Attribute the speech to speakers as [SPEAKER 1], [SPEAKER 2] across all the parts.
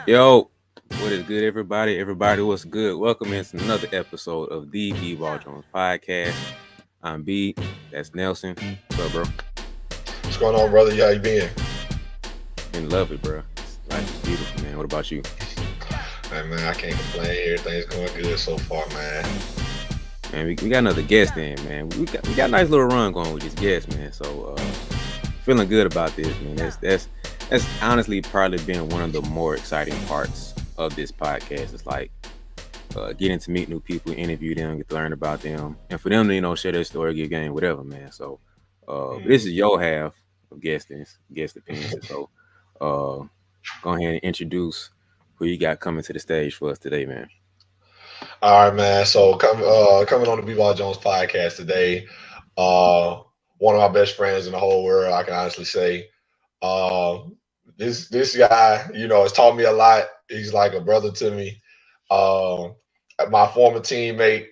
[SPEAKER 1] Yo, what is good, everybody? Everybody, what's good? Welcome into another episode of the BeBall Jones podcast. I'm B. That's Nelson. What's up, bro?
[SPEAKER 2] What's going on, brother? How you been?
[SPEAKER 1] In love it, bro. Life is beautiful, man. What about you?
[SPEAKER 2] Hey, man, I can't complain. Everything's going good so far, man.
[SPEAKER 1] Man, we got another guest in, man. We got a nice little run going with this guest, man. So feeling good about this, man. That's honestly probably been one of the more exciting parts of this podcast. It's like getting to meet new people, interview them, get to learn about them, and for them to share their story, give game, whatever, man. So this is your half of guest appearances. So uh, go ahead and introduce who you got coming to the stage for us today, man.
[SPEAKER 2] All right, man. So coming on the B-Ball Jones podcast today, uh, one of my best friends in the whole world, I can honestly say. Uh, this guy, has taught me a lot. He's like a brother to me. Uh, my former teammate.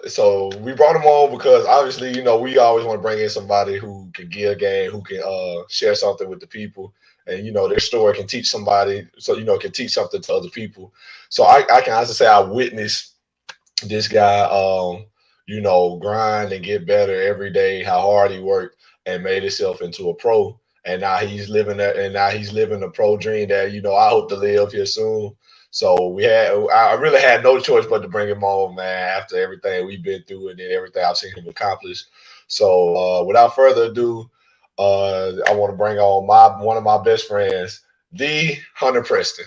[SPEAKER 2] So we brought him on because obviously, we always want to bring in somebody who can give a game, who can share something with the people, and their story can teach somebody, so can teach something to other people. So I can honestly say I witnessed this guy, grind and get better every day, how hard he worked and made himself into a pro. And now he's living that, and now he's living the pro dream that I hope to live here soon. So I really had no choice but to bring him on, man, after everything we've been through and then everything I've seen him accomplish. So without further ado, I want to bring on one of my best friends, the Hunter Preston.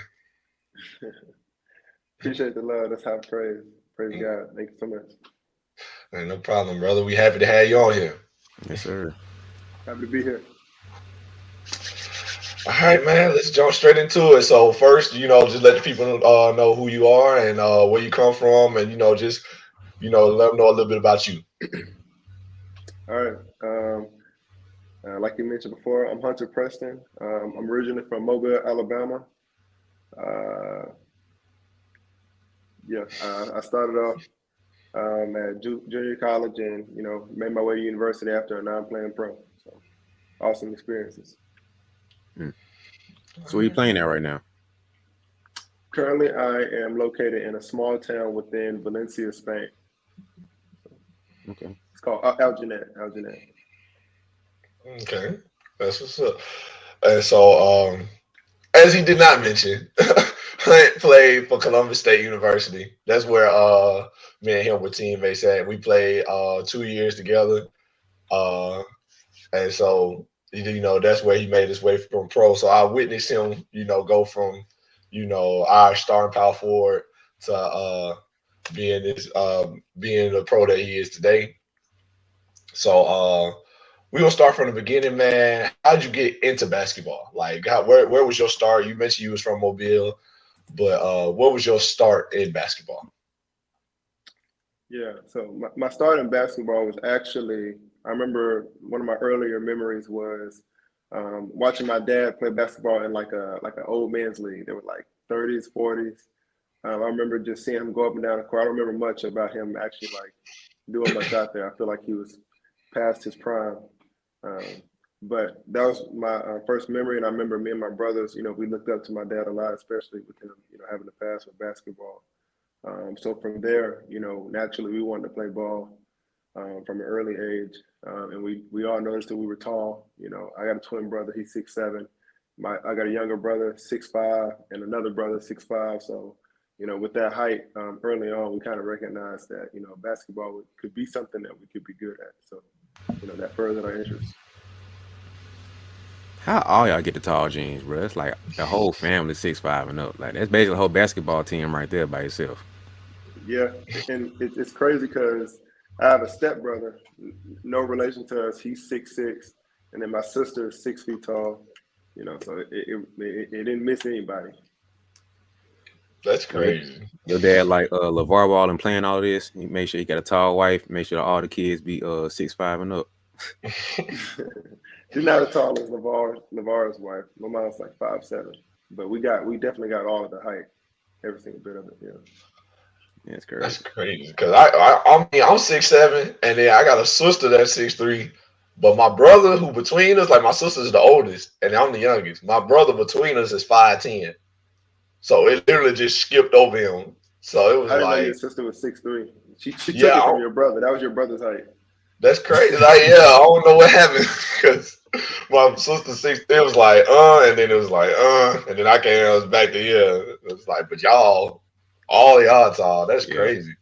[SPEAKER 3] Appreciate the love. That's how I praise. Praise God. Thank you so much.
[SPEAKER 2] Man, no problem, brother. We happy to have you on here.
[SPEAKER 1] Yes, sir.
[SPEAKER 3] Happy to be here.
[SPEAKER 2] All right, man. Let's jump straight into it. So first, just let the people know who you are and where you come from, and just let them know a little bit about you.
[SPEAKER 3] All right. Like you mentioned before, I'm Hunter Preston. I'm originally from Mobile, Alabama. Uh, I started off at junior college and made my way to university after, and now I'm playing pro. So awesome experiences.
[SPEAKER 1] So where you playing at right now?
[SPEAKER 3] Currently, I am located in a small town within Valencia, Spain.
[SPEAKER 1] Okay.
[SPEAKER 3] It's called Alginet.
[SPEAKER 2] Okay, that's what's up. And so, as he did not mention, Hunt played for Columbus State University. That's where me and him were teammates at. We played 2 years together. Uh, and so that's where he made his way from pro. So I witnessed him, go from our starting power forward to being the pro that he is today. So we're gonna start from the beginning, man. How'd you get into basketball? Like, where was your start? You mentioned you was from Mobile, but what was your start in basketball?
[SPEAKER 3] Yeah, so my start in basketball was actually, I remember one of my earlier memories was watching my dad play basketball in like an old man's league. They were like 30s, 40s. I remember just seeing him go up and down the court. I don't remember much about him actually like doing much out there. I feel like he was past his prime. Um, but that was my first memory, and I remember me and my brothers, we looked up to my dad a lot, especially with him, having a pass for basketball. So from there, naturally we wanted to play ball from an early age, and we all noticed that we were tall. I got a twin brother; he's 6'7". I got a younger brother, 6'5", and another brother, 6'5". So, with that height, early on, we kind of recognized that basketball could be something that we could be good at. So, that furthered our interest.
[SPEAKER 1] How all y'all get the tall jeans, bro? It's like the whole family 6'5" and up. Like that's basically a whole basketball team right there by itself.
[SPEAKER 3] Yeah, and it's crazy because I have a stepbrother, no relation to us. He's 6'6", and then my sister is 6 feet tall. So it didn't miss anybody.
[SPEAKER 2] That's
[SPEAKER 1] So
[SPEAKER 2] crazy.
[SPEAKER 1] your dad like LeVar Ball and playing all this. He make sure he got a tall wife. Make sure all the kids be 6'5" and up.
[SPEAKER 3] She's not as tall as Lavar's wife. My mom's like 5'7", but we definitely got all of the height, every single bit of it. Yeah.
[SPEAKER 1] Yeah, it's
[SPEAKER 2] That's
[SPEAKER 1] crazy.
[SPEAKER 2] crazy because I mean I'm 6'7", and then I got a sister that's 6'3". But my brother, who between us, like my sister's the oldest, and I'm the youngest. My brother between us is 5'10". So it literally just skipped over him. So it was
[SPEAKER 3] I didn't know your
[SPEAKER 2] like,
[SPEAKER 3] sister was 6'3". She took
[SPEAKER 2] yeah,
[SPEAKER 3] it from your brother. That was your brother's height.
[SPEAKER 2] that's crazy. Like, yeah, I don't know what happened because my sister 6, it was like, and then it was like, and then I came, I was back to, yeah. It was like, but y'all, all y'all tall. That's
[SPEAKER 1] Yeah.
[SPEAKER 2] crazy.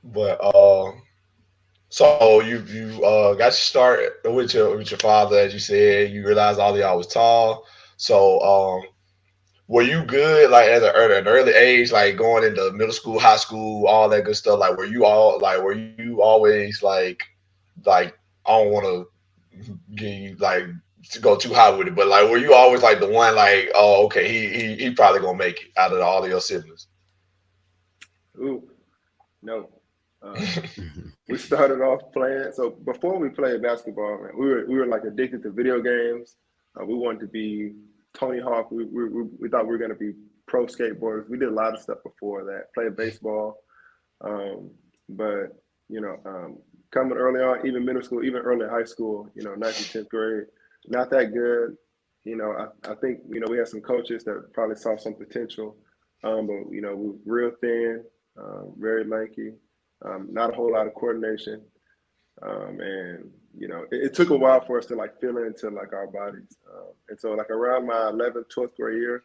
[SPEAKER 2] But so you got your start with your father, as you said. You realized all of y'all was tall. So were you good like at an early age, like going into middle school, high school, all that good stuff? Like were you always like I don't want to get you like to go too high with it, but like were you always like the one like, oh okay, he probably gonna make it out of all of your siblings?
[SPEAKER 3] Ooh, no. We started off playing. So before we played basketball, man, we were like addicted to video games. We wanted to be Tony Hawk. We thought we were going to be pro skateboarders. We did a lot of stuff before that. Played baseball, but coming early on, even middle school, even early high school, ninth and 10th grade, not that good. I think we had some coaches that probably saw some potential, but we were real thin, very lanky, not a whole lot of coordination, and it took a while for us to like feel into like our bodies, and so like around my 11th, 12th grade year.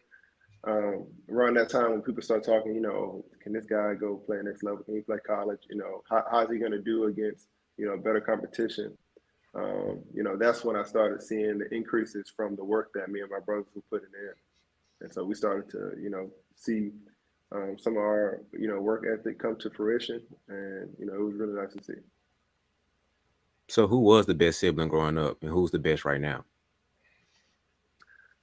[SPEAKER 3] Around that time when people start talking, can this guy go play next level? Can he play college? How's he going to do against, better competition? That's when I started seeing the increases from the work that me and my brothers were putting in. And so we started to, see some of our, work ethic come to fruition. And, it was really nice to see.
[SPEAKER 1] So who was the best sibling growing up, and who's the best right now?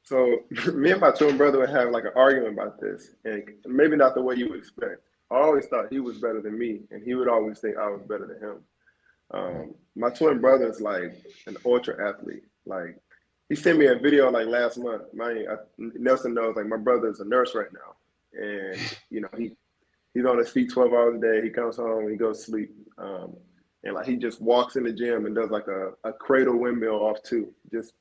[SPEAKER 3] So me and my twin brother would have like an argument about this, and maybe not the way you would expect. I always thought he was better than me, and he would always think I was better than him. My twin brother is like an ultra athlete. Like he sent me a video like last month. Nelson knows like my brother is a nurse right now, and he's on his feet 12 hours a day. He comes home, he goes to sleep, and like he just walks in the gym and does like a cradle windmill off two, just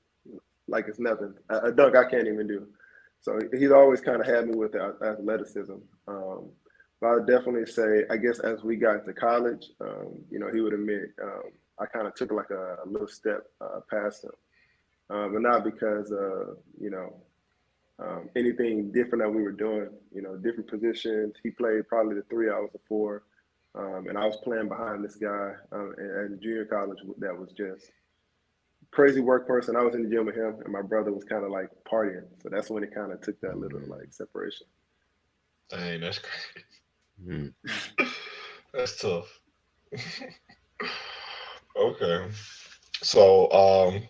[SPEAKER 3] like it's nothing. A dunk I can't even do. So he's always kind of had me with the athleticism. But I would definitely say, I guess as we got to college, he would admit I kind of took like a little step past him, but not because anything different that we were doing. Different positions. He played probably the three, I was the four, and I was playing behind this guy at junior college that was just crazy work person. I was in the gym with him, and my brother was kind of like partying. So that's when it kind of took that little like separation.
[SPEAKER 2] Dang, that's crazy.
[SPEAKER 1] Mm.
[SPEAKER 2] That's tough. Okay. So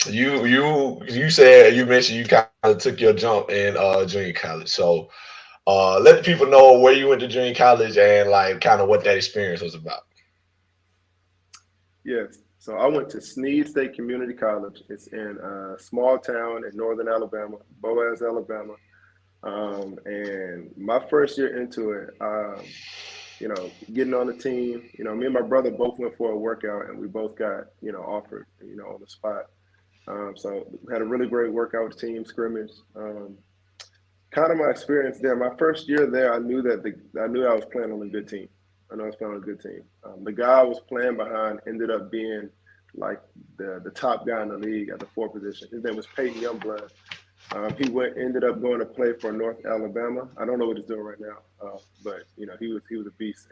[SPEAKER 2] you said you mentioned you kind of took your jump in junior college. So let the people know where you went to junior college and like kind of what that experience was about.
[SPEAKER 3] Yes. So I went to Sneed State Community College. It's in a small town in northern Alabama, Boaz, Alabama. And my first year into it, getting on the team, me and my brother both went for a workout and we both got, offered, on the spot. So we had a really great workout team scrimmage. Kind of my experience there. My first year there, I knew I was playing on a good team. I know I was playing on a good team. The guy I was playing behind ended up being like the top guy in the league at the four position. His name was Peyton Youngblood. Ended up going to play for North Alabama. I don't know what he's doing right now, but he was a beast.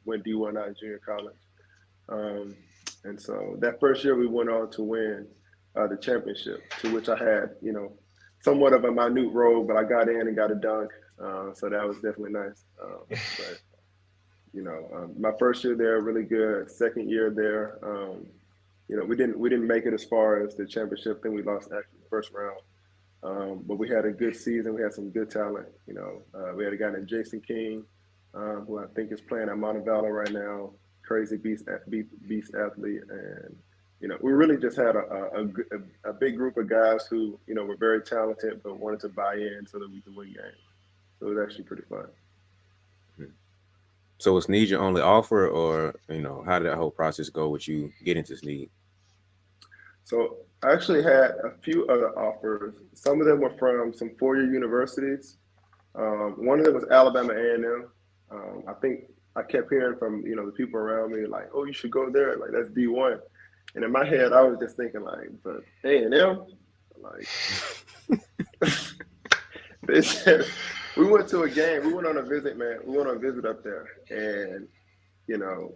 [SPEAKER 3] Went D1 out of junior college, and so that first year we went on to win the championship, to which I had somewhat of a minute role, but I got in and got a dunk, so that was definitely nice. But my first year there really good. Second year there, we didn't make it as far as the championship. Then we lost actually the first round. But we had a good season. We had some good talent. We had a guy named Jason King, who I think is playing at Montevallo right now. Crazy beast athlete, and we really just had a big group of guys who were very talented, but wanted to buy in so that we could win games. So it was actually pretty fun.
[SPEAKER 1] So was Sneed your only offer, or how did that whole process go with you getting to Sneed?
[SPEAKER 3] So I actually had a few other offers. Some of them were from some four-year universities. One of them was Alabama A&M. I think I kept hearing from the people around me like, "Oh, you should go there. Like that's D1." And in my head, I was just thinking like, "But A&M, like they said." We went to a game. We went on a visit, man. We went on a visit up there, and you know,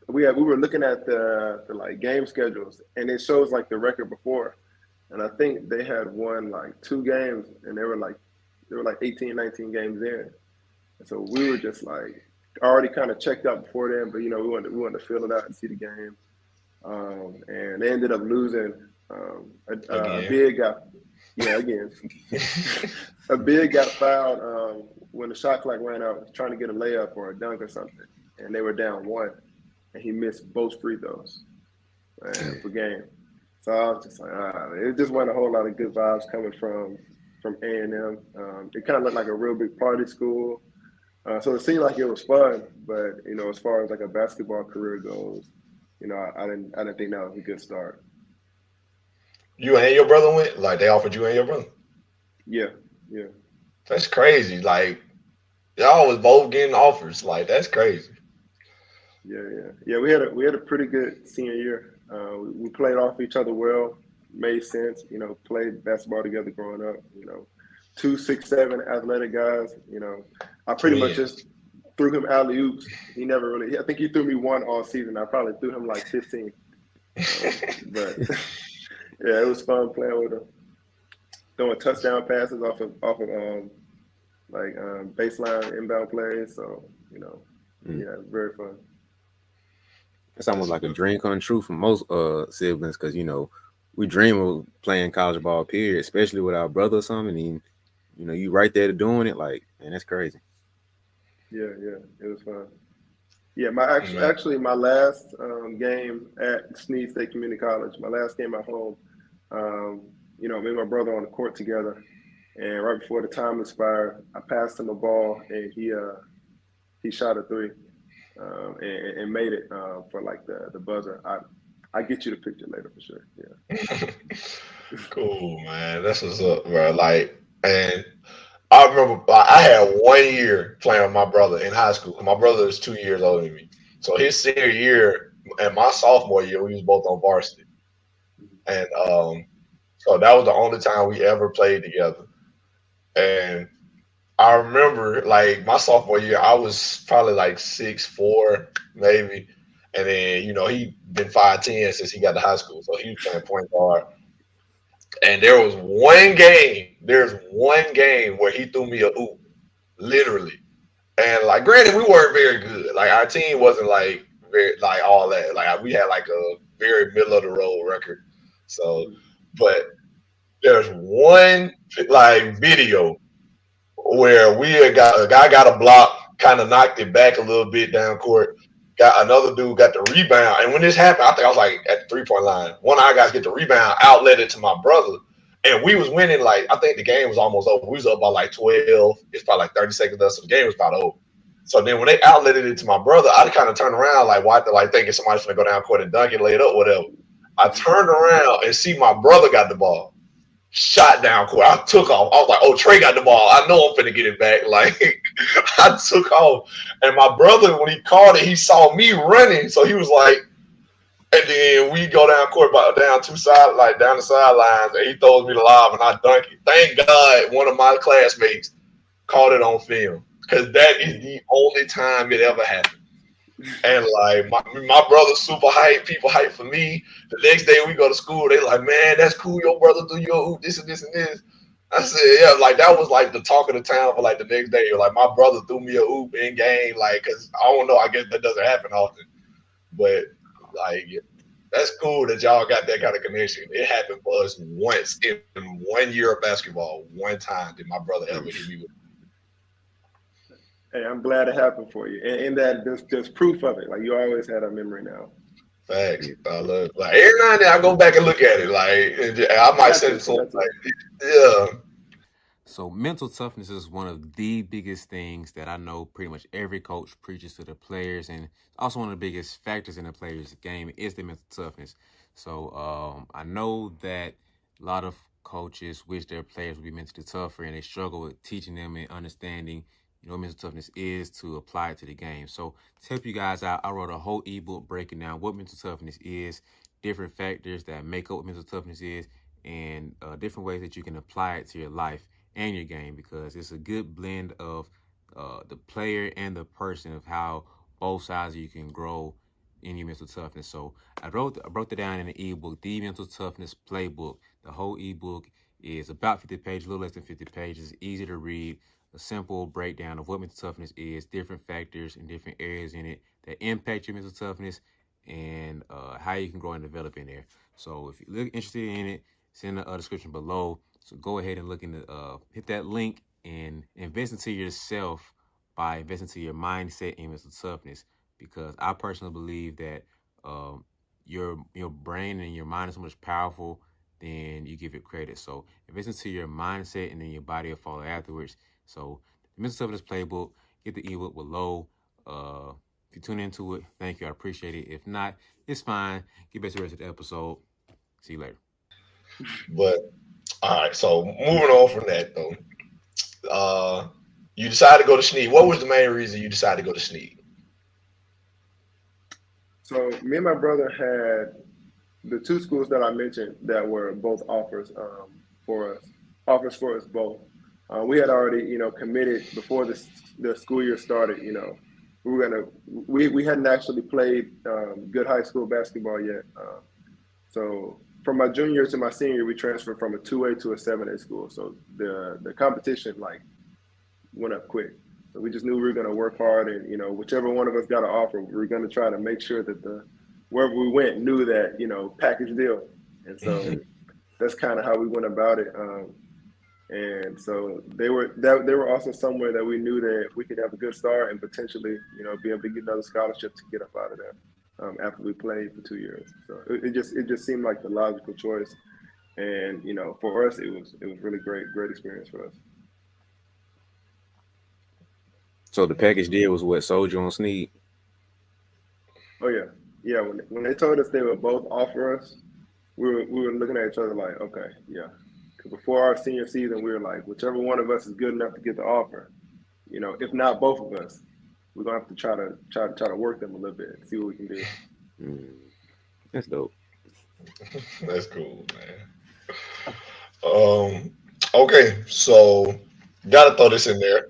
[SPEAKER 3] we were looking at the like game schedules, and it shows like the record before, and I think they had won like two games, and they were like 18, 19 games in, and so we were just like already kind of checked out before then, but we wanted to fill it out and see the game, and they ended up losing. A
[SPEAKER 2] Again.
[SPEAKER 3] big got yeah again a big got fouled when the shot clock ran out, trying to get a layup or a dunk or something, and they were down one, and he missed both free throws per game. So I was just like, it just wasn't a whole lot of good vibes coming from A&M. It kind of looked like a real big party school. So it seemed like it was fun, but as far as like a basketball career goes, I didn't think that was a good start.
[SPEAKER 2] You and your brother went? Like they offered you and your brother?
[SPEAKER 3] Yeah, yeah,
[SPEAKER 2] That's crazy. Like y'all was both getting offers. Like that's crazy.
[SPEAKER 3] yeah. We had a pretty good senior year. We played off each other well, made sense. Played basketball together growing up. Two 6'7" athletic guys. I pretty much
[SPEAKER 2] Twins.
[SPEAKER 3] just threw him alley oops. He never really. I think he threw me one all season. I probably threw him like 15. But yeah, it was fun playing with him, throwing touchdown passes off of baseline inbound plays. So
[SPEAKER 1] Mm.
[SPEAKER 3] yeah, very fun.
[SPEAKER 1] It's almost
[SPEAKER 2] That's a
[SPEAKER 1] like a
[SPEAKER 2] good.
[SPEAKER 1] dream come true for most siblings, because we dream of playing college ball, period, especially with our brother or something. And you right there to doing it, like, man, that's crazy.
[SPEAKER 3] Yeah, it was fun. Yeah, my
[SPEAKER 2] Man.
[SPEAKER 3] actually my last game at Sneed State Community College, my last game at home. Me and my brother on the court together, and right before the time expired, I passed him a ball, and he shot a three, and made it for like the buzzer. I get you the picture later for sure. Yeah.
[SPEAKER 2] Cool, man. That's what's up, bro. Like, and I remember I had 1 year playing with my brother in high school. My brother is 2 years older than me. So his senior year and my sophomore year, we was both on varsity. And so that was the only time we ever played together. And I remember like my sophomore year, I was probably like 6'4", maybe. And then, he been 5'10" since he got to high school. So he was playing point guard. And there's one game where he threw me a oop, literally. And like, granted, we weren't very good. Like our team wasn't like very like all that. Like we had like a very middle of the road record. So, but there's one like video where we had got a guy got a block, kind of knocked it back a little bit down court. Got another dude got the rebound, and when this happened, I think I was like at the 3 point line. One of our guys get the rebound, outlet it to my brother, and we was winning. Like I think the game was almost over. We was up by like 12. It's probably like 30 seconds left, so the game was about over. So then when they outletted it to my brother, I kind of turned around like, why? Like thinking somebody's gonna go down court and dunk it, lay it up, whatever. I turned around and see my brother got the ball, shot down court. I took off. I was like, "Oh, Trey got the ball. I know I'm finna get it back." Like I took off, and my brother, when he caught it, he saw me running, so he was like, and then we go down court, about down down the sidelines, and he throws me the lob, and I dunk it. Thank God, one of my classmates caught it on film, because that is the only time it ever happened. And like my brother's super hype, people hype for me. The next day we go to school, they like, man, that's cool. Your brother do your oop, this and this and this. I said, yeah, like that was like the talk of the town for like the next day. Like my brother threw me a oop in game, like, cause I don't know, I guess that doesn't happen often. But like that's cool that y'all got that kind of connection. It happened for us once in 1 year of basketball. One time did my brother ever hit me with.
[SPEAKER 3] Hey, I'm glad it happened for you, and that there's proof of it. Like you always had a memory now.
[SPEAKER 2] Facts. I love like every now and then I go back and look at it. Like and I might
[SPEAKER 3] Got
[SPEAKER 2] send
[SPEAKER 3] to,
[SPEAKER 2] it to him.
[SPEAKER 3] got to.
[SPEAKER 2] Like, yeah,
[SPEAKER 1] So mental toughness is one of the biggest things that I know pretty much every coach preaches to the players, and also one of the biggest factors in the players' game is the mental toughness. So I know that a lot of coaches wish their players would be mentally tougher, and they struggle with teaching them and understanding, what mental toughness is to apply it to the game. So to help you guys out, I wrote a whole ebook breaking down what mental toughness is, different factors that make up what mental toughness is, and different ways that you can apply it to your life and your game, because it's a good blend of the player and the person, of how both sides of you can grow in your mental toughness. So I broke it down in an ebook, the Mental Toughness Playbook. The whole ebook is about 50 pages, a little less than 50 pages. Easy to read, a simple breakdown of what mental toughness is, different factors and different areas in it that impact your mental toughness, and how you can grow and develop in there. So if you're interested in it, it's in the description below. So go ahead and hit that link and invest into yourself by investing into your mindset and mental toughness, because I personally believe that your brain and your mind is so much powerful than you give it credit. So invest into your mindset, and then your body will follow afterwards. So the Mental Toughness Playbook, get the ebook below. If you tune into it, thank you. I appreciate it. If not, it's fine. Get back to the rest of the episode. See you later.
[SPEAKER 2] But all right, so moving on from that though, you decided to go to Sneed. What was the main reason you decided to go to Sneed?
[SPEAKER 3] So me and my brother had the two schools that I mentioned that were both for us, offers for us both. We had already, committed before the school year started. We hadn't actually played good high school basketball yet. So from my junior year to my senior year, we transferred from a 2A to a 7A school. So the competition went up quick. So we just knew we were going to work hard, and whichever one of us got an offer, we were going to try to make sure that wherever we went knew that package deal. And so that's kind of how we went about it. And so they were also somewhere that we knew that we could have a good start and potentially be able to get another scholarship to get up out of there after we played for 2 years. So it just seemed like the logical choice. And for us, it was really great experience for us.
[SPEAKER 1] So the package deal was what sold you on Sneed?
[SPEAKER 3] Oh yeah. When they told us they would both offer us, we were looking at each other like, okay, yeah. Because before our senior season, we were like, whichever one of us is good enough to get the offer, if not both of us, we're gonna have to try to work them a little bit, see what we can do.
[SPEAKER 1] That's dope.
[SPEAKER 2] That's cool, man. Okay, so gotta throw this in there.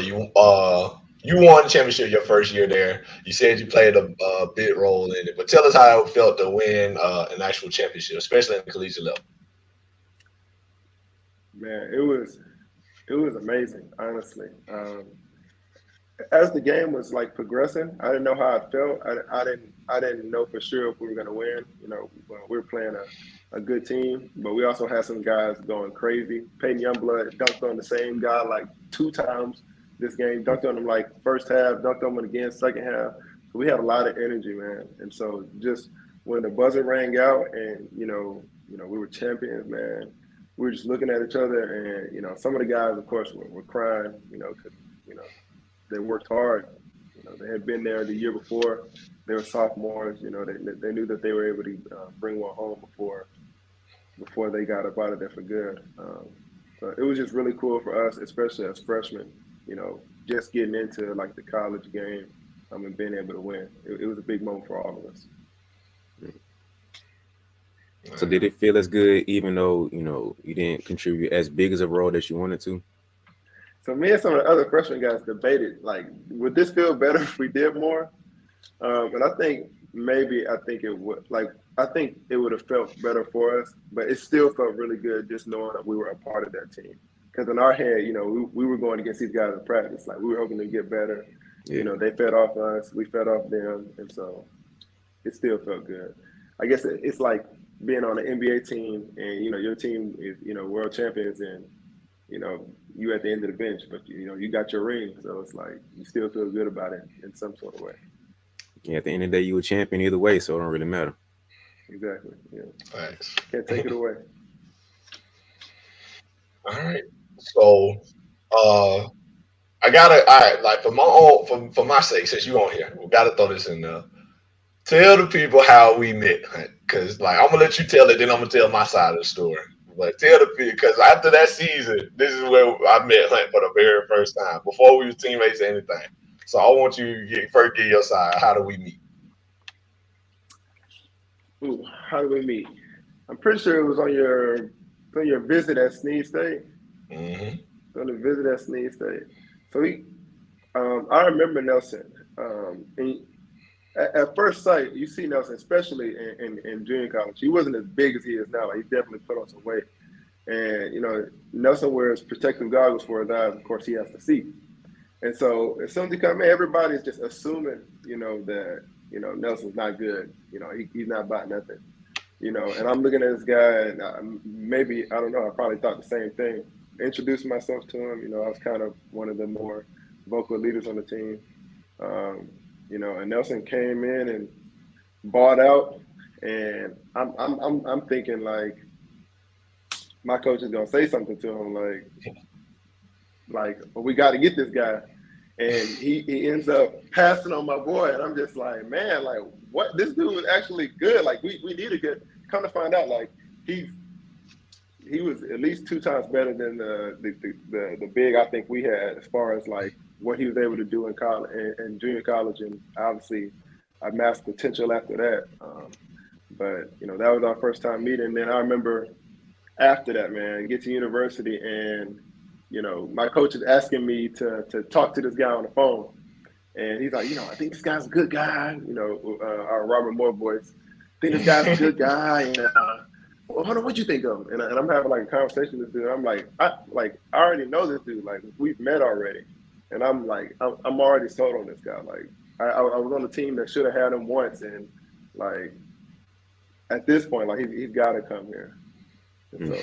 [SPEAKER 2] You won the championship your first year there. You said you played a big role in it, but tell us how it felt to win an actual championship, especially in the collegiate level.
[SPEAKER 3] Man, it was amazing, honestly. As the game was progressing, I didn't know how I felt. I didn't know for sure if we were going to win. We were playing a good team, but we also had some guys going crazy. Peyton Youngblood dunked on the same guy 2 times this game. Dunked on him first half, dunked on him again second half. So we had a lot of energy, man. And so just when the buzzer rang out, and we were champions, man. We were just looking at each other, and some of the guys, of course, were crying, because they worked hard. They had been there the year before. They were sophomores. They knew that they were able to bring one home before they got up out of there for good. So it was just really cool for us, especially as freshmen. Just getting into the college game and being able to win. It was a big moment for all of us.
[SPEAKER 1] So did it feel as good, even though you didn't contribute as big as a role that you wanted to?
[SPEAKER 3] So me and some of the other freshman guys debated, would this feel better if we did more? And I think it would. I think it would have felt better for us, but it still felt really good just knowing that we were a part of that team. Because in our head, we were going against these guys in practice. We were hoping to get better.
[SPEAKER 1] Yeah.
[SPEAKER 3] They fed off us, we fed off them, and so it still felt good. I guess it's like being on an NBA team, and your team is world champions, and you at the end of the bench, but you got your ring, so it's you still feel good about it in some sort of way.
[SPEAKER 1] Yeah, at the end of the day, you were champion either way, so it don't really matter.
[SPEAKER 3] Exactly. Yeah.
[SPEAKER 2] Thanks.
[SPEAKER 3] Can't take it away.
[SPEAKER 2] All right. So I gotta, all right, for my own, for my sake, since you on here, we gotta throw this in there. Tell the people how we met, because like I'm gonna let you tell it, then I'm gonna tell my side of the story. But tell the people, because after that season, this is where I met Hunt for the very first time. Before we were teammates or anything. So I want you to first get your side. How do we meet?
[SPEAKER 3] Ooh, how do we meet? I'm pretty sure it was on your visit at Sneed State.
[SPEAKER 2] Hmm.
[SPEAKER 3] On the visit at Sneed State. So I remember Nelson. And at first sight, you see Nelson, especially in junior college. He wasn't as big as he is now. Like, he definitely put on some weight. And Nelson wears protective goggles for his eyes. Of course, he has to see. And so as soon as he come in, everybody's just assuming, that Nelson's not good. He's not about nothing. And I'm looking at this guy, and maybe I don't know. I probably thought the same thing. Introducing myself to him, I was kind of one of the more vocal leaders on the team. And Nelson came in and bought out, and I'm thinking like my coach is gonna say something to him well, we got to get this guy, and he ends up passing on my boy, and I'm just like, man, like what, this dude was actually good. Like we need a good. Come to find out, like he was at least 2 times better than the big I think we had as far as like what he was able to do in college and junior college, and obviously I masked potential after that. But that was our first time meeting. And then I remember after that, man, get to university, and my coach is asking me to talk to this guy on the phone, and he's like, I think this guy's a good guy. Our Robert Moore voice. I think this guy's a good guy, and well, hold on, what you think of him? And I'm having like a conversation with this dude. I'm like, I already know this dude. Like we've met already, and I'm like, I'm already sold on this guy. Like I was on the team that should have had him once, and like at this point, like he's got to come here. And so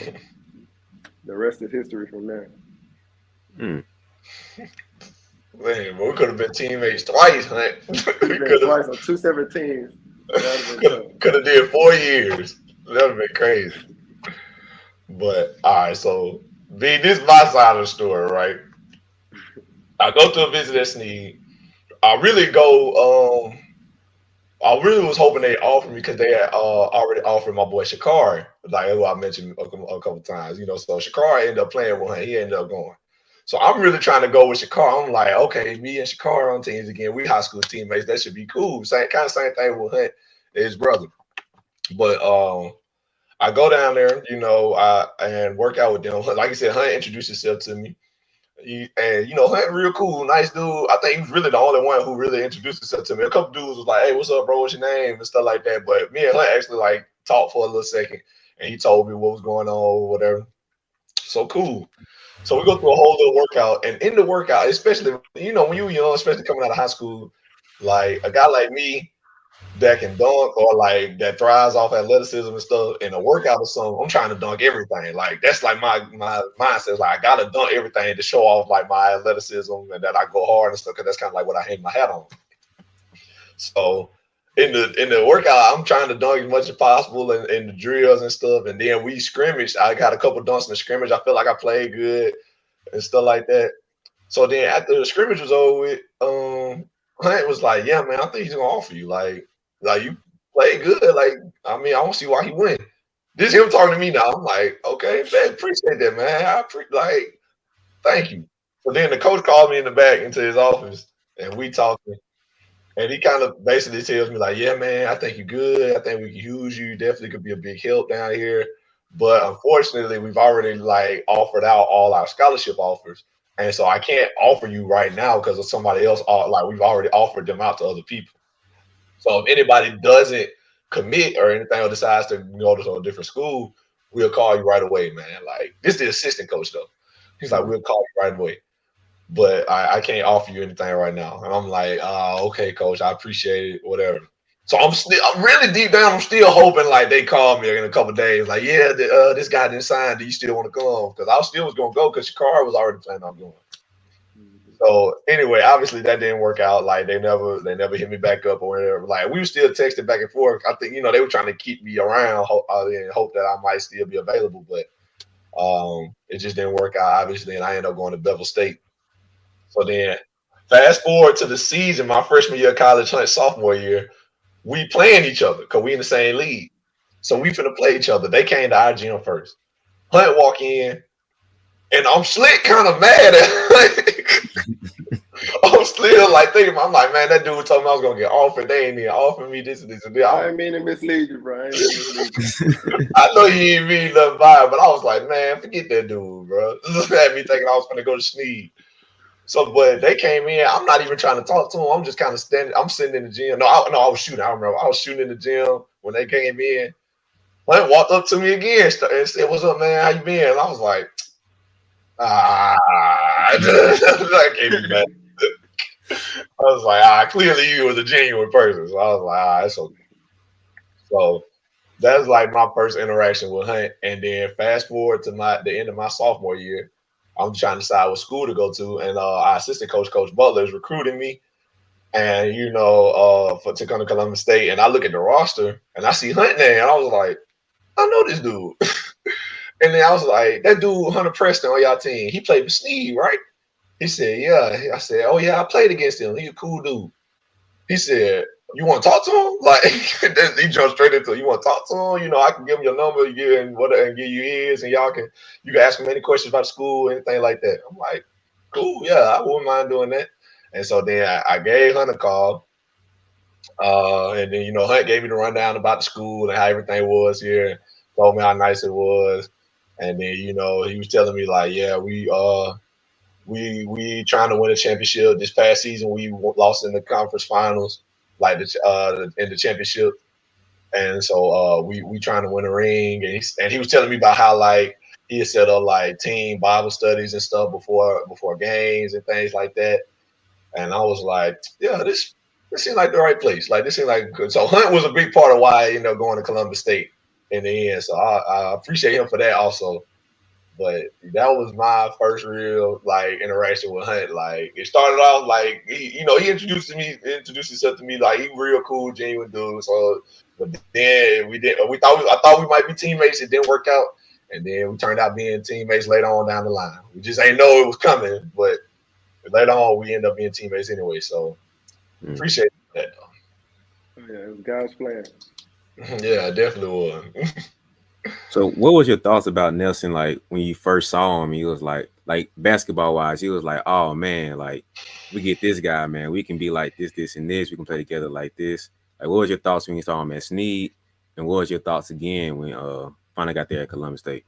[SPEAKER 3] the rest is history from there.
[SPEAKER 1] Mm.
[SPEAKER 2] Man, we could have been teammates twice, Hunt.
[SPEAKER 3] We been twice on 2 separate teams.
[SPEAKER 2] Could have did 4 years. That would have been crazy. But all right, so this is my side of the story, right? I go to a visit at Sneed. I really go. I really was hoping they offered me because they had already offered my boy Shakari, like who I mentioned a couple times. So Shakari ended up playing with him. He ended up going. So I'm really trying to go with Shakari. I'm like, okay, me and Shakari on teams again. We high school teammates. That should be cool. Same thing with Hunt, his brother. But I go down there, and work out with them. Like I said, Hunt introduced himself to me. Hunt real cool, nice dude. I think he was really the only one who really introduced himself to me. A couple dudes was like, "Hey, what's up, bro? What's your name?" and stuff like that. But me and Hunt actually like talked for a little second, and he told me what was going on or whatever. So cool. So we go through a whole little workout, and in the workout, especially when you were young, especially coming out of high school, like a guy like me that can dunk or like that thrives off athleticism and stuff in a workout or something, I'm trying to dunk everything. Like that's like my mindset. Like I gotta dunk everything to show off like my athleticism and that I go hard and stuff, because that's kind of like what I hang my hat on. So in the workout, I'm trying to dunk as much as possible in the drills and stuff. And then we scrimmage. I got a couple dunks in the scrimmage. I feel like I played good and stuff like that. So then after the scrimmage was over with, Hunt was like, "Yeah, man, I think he's gonna offer you like you play good. Like, I mean, I don't see why he wouldn't." This him talking to me now. I'm like, okay, man, appreciate that, man. Thank you. So then the coach called me in the back into his office, and we talking. And he kind of basically tells me like, "Yeah, man, I think you're good. I think we can use you. Definitely could be a big help down here. But unfortunately, we've already like offered out all our scholarship offers, and so I can't offer you right now because of somebody else. Like we've already offered them out to other people. So if anybody doesn't commit or anything or decides to go to a different school, we'll call you right away, man. Like this is the assistant coach though. He's like, we'll call you right away. But I can't offer you anything right now." And I'm like, okay, coach, I appreciate it, whatever. So I'm really deep down, I'm still hoping like they call me in a couple of days. Like, yeah, this guy didn't sign. Do you still want to come? Because I still was going to go because Shakar was already planning on going. So anyway, obviously that didn't work out. Like they never hit me back up or whatever. Like we were still texting back and forth. I think they were trying to keep me around and hope that I might still be available, but it just didn't work out. Obviously, and I ended up going to Bevel State. So then, fast forward to the season, my freshman year of college, Hunt sophomore year. we playing each other because we in the same league. So we finna play each other. They came to our gym first. Hunt walk in, and I'm slick kind of mad at I'm still like thinking, I'm like, man, that dude told me I was gonna get offered. They ain't even offering me this and this and this.
[SPEAKER 3] I ain't mean to mislead you, bro. I ain't mean to mislead you.
[SPEAKER 2] I know you ain't mean nothing by it, but I was like, man, forget that dude, bro. This had me thinking I was gonna go to Sneed. So, but they came in. I'm not even trying to talk to them. I'm just kind of standing. I'm sitting in the gym. No, I was shooting. I remember I was shooting in the gym when they came in. Went walked up to me again and said, "What's up, man? How you been?" And I was like, I can't be mad. I was like, clearly you was a genuine person. So I was like, it's okay. So that's like my first interaction with Hunt. And then fast forward to the end of my sophomore year, I'm trying to decide what school to go to, and our assistant coach, Coach Butler, is recruiting me, and to come to Columbus State. And I look at the roster, and I see Hunt there, and I was like, I know this dude. And then I was like, that dude, Hunter Preston, on y'all team, he played for Sneed, right? He said, yeah. I said, oh yeah, I played against him. He a cool dude. He said, you want to talk to him? Like he jumped straight into it. You want to talk to him? You know, I can give him your number, and give you his, and you can ask him any questions about school, anything like that. I'm like, cool, yeah, I wouldn't mind doing that. And so then I gave Hunt a call. And then Hunt gave me the rundown about the school and how everything was here, told me how nice it was. And then, he was telling me like, yeah, we trying to win a championship. This past season, we lost in the conference finals, like in the championship, and so we trying to win a ring. And he was telling me about how like he had set up like team Bible studies and stuff before games and things like that. And I was like, yeah, this seemed like the right place. Like this seemed like good. So Hunt was a big part of why going to Columbus State in the end. So I appreciate him for that also. But that was my first real like interaction with Hunt. Like it started off like he introduced himself to me like he real cool, genuine dude. So, but then I thought we might be teammates. It didn't work out, and then we turned out being teammates later on down the line. We just ain't know it was coming, but later on we ended up being teammates anyway. So appreciate that though.
[SPEAKER 3] Yeah, it was God's plan.
[SPEAKER 2] Yeah, it definitely was.
[SPEAKER 1] So, what was your thoughts about Nelson? Like when you first saw him, he was like basketball wise, he was like, "Oh man, like we get this guy, man. We can be like this, this, and this. We can play together like this." Like, what was your thoughts when you saw him at Sneed, and what was your thoughts again when finally got there at Columbus State?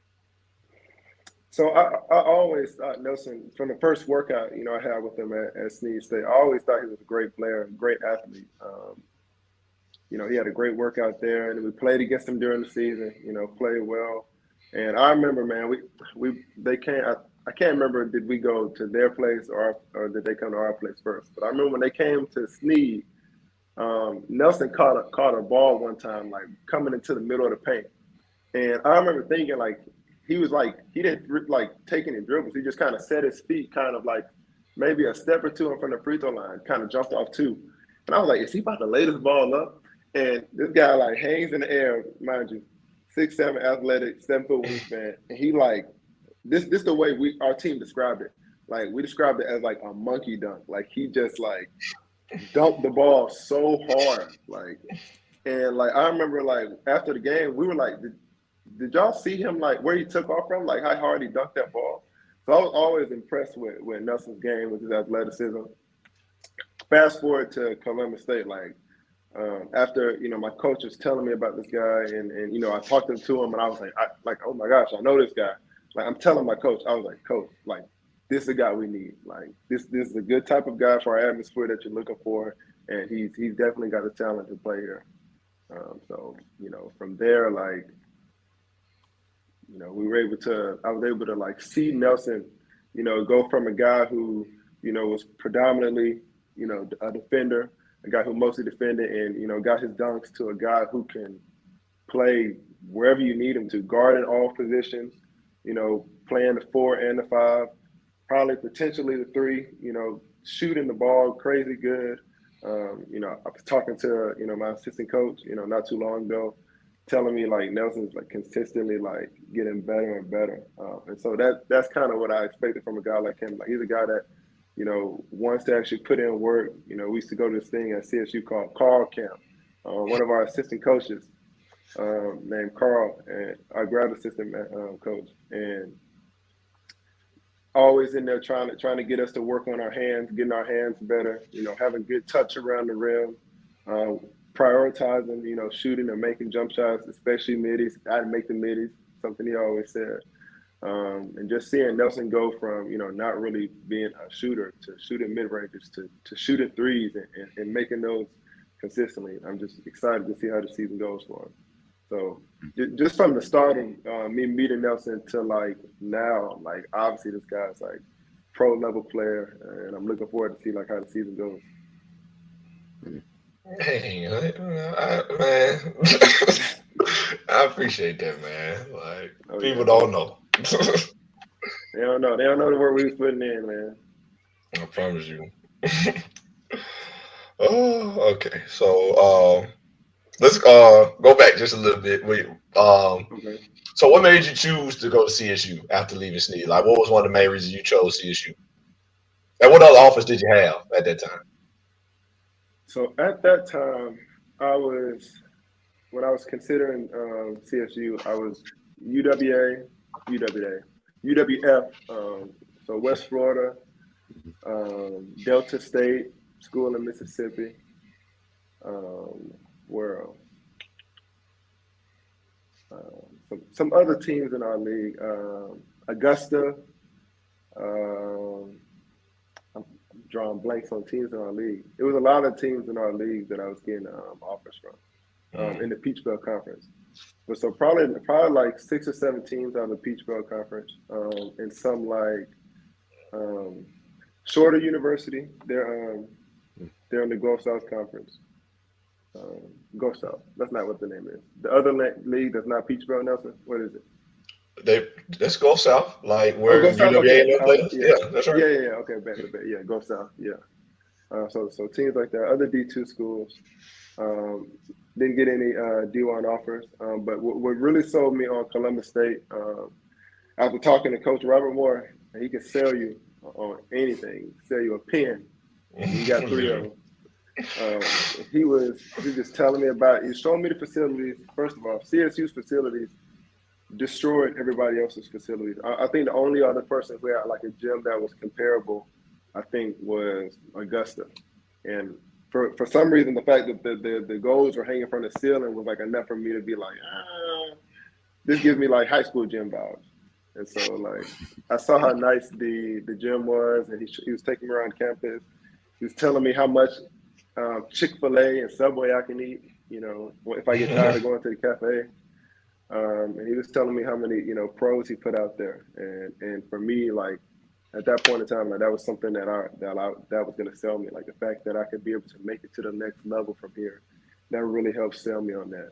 [SPEAKER 3] So I always thought Nelson, from the first workout, I had with him at Sneed State, I always thought he was a great player, a great athlete. He had a great workout there, and we played against him during the season. Played well. And I remember, man, they came. I can't remember, did we go to their place or did they come to our place first? But I remember when they came to Sneed, Nelson caught a ball one time, like coming into the middle of the paint, and I remember thinking like he didn't like take any dribbles. He just kind of set his feet, kind of like maybe a step or two in front of the free throw line, kind of jumped off two, and I was like, is he about to lay this ball up? And this guy like hangs in the air, mind you, 6'7", athletic, 7 foot wingspan, and he like this the way our team described it. Like we described it as like a monkey dunk. Like he just like dumped the ball so hard, like, and like I remember like after the game we were like, did y'all see him like where he took off from, like how hard he dunked that ball? So I was always impressed with Nelson's game, with his athleticism. Fast forward to Columbus State, like. After my coach was telling me about this guy, and I talked to him, and I was like, oh my gosh, I know this guy. Like I'm telling my coach, I was like, coach, like this is a guy we need. Like this is a good type of guy for our atmosphere that you're looking for, and he's definitely got the talent to play here. So from there, like I was able to like see Nelson, go from a guy who was predominantly a defender, a guy who mostly defended and, got his dunks, to a guy who can play wherever you need him to, guard in all positions, playing the 4 and the 5, probably potentially the 3, shooting the ball crazy good. I was talking to, my assistant coach, not too long ago, telling me like Nelson's like consistently like getting better and better. And so that's kind of what I expected from a guy like him. Like he's a guy that, wants to actually put in work. We used to go to this thing at CSU called Call Camp. one of our assistant coaches named Carl, and our grad assistant coach, and always in there trying to get us to work on our hands, getting our hands better, having good touch around the rim, prioritizing, shooting and making jump shots, especially middies. I'd make the middies, something he always said. And just seeing Nelson go from, not really being a shooter to shooting mid-ranges to shooting threes and making those consistently. I'm just excited to see how the season goes for him. So just from the start of me meeting Nelson to like now, like obviously this guy's like pro level player, and I'm looking forward to see like how the season goes.
[SPEAKER 2] Hey, man, I appreciate that, man. Like people don't know.
[SPEAKER 3] They don't know. They don't know the work we was putting in, man.
[SPEAKER 2] I promise you. Oh, okay. So let's go back just a little bit.
[SPEAKER 3] Okay.
[SPEAKER 2] So what made you choose to go to CSU after leaving Snead? Like, what was one of the main reasons you chose CSU? And what other offers did you have at that time?
[SPEAKER 3] So at that time, when I was considering CSU, I was UWA, UWF, so West Florida, Delta State, school in Mississippi, where else? Some other teams in our league, Augusta. I'm drawing blanks on teams in our league. It was a lot of teams in our league that I was getting offers from in the Peach Belt Conference. But so probably like 6 or 7 teams out of the Peach Belt Conference, and some like Shorter University. They're in the Gulf South Conference. Gulf South. That's not what the name is. The other league that's not Peach Belt, Nelson. What is it?
[SPEAKER 2] Let's go south, like where UWA
[SPEAKER 3] okay.
[SPEAKER 2] plays. Yeah, that's right.
[SPEAKER 3] Yeah. Okay, better. Yeah, go south. Yeah. So teams like that, other D2 schools, didn't get any D1 offers. But what really sold me on Columbus State, after talking to Coach Robert Moore, he can sell you on anything. Sell you a pen. You got 3 of them. He was just telling me about. He showed me the facilities. First of all, CSU's facilities destroyed everybody else's facilities. I think the only other person who had like a gym that was comparable, I think, was Augusta. And for some reason, the fact that the goals were hanging from the ceiling was like enough for me to be like, this gives me like high school gym vibes. And so like I saw how nice the gym was, and he was taking me around campus. He was telling me how much Chick-fil-A and Subway I can eat, if I get tired of going to the cafe. And he was telling me how many, pros he put out there. And for me, like at that point in time, like that was something that was going to sell me. Like the fact that I could be able to make it to the next level from here, that really helped sell me on that.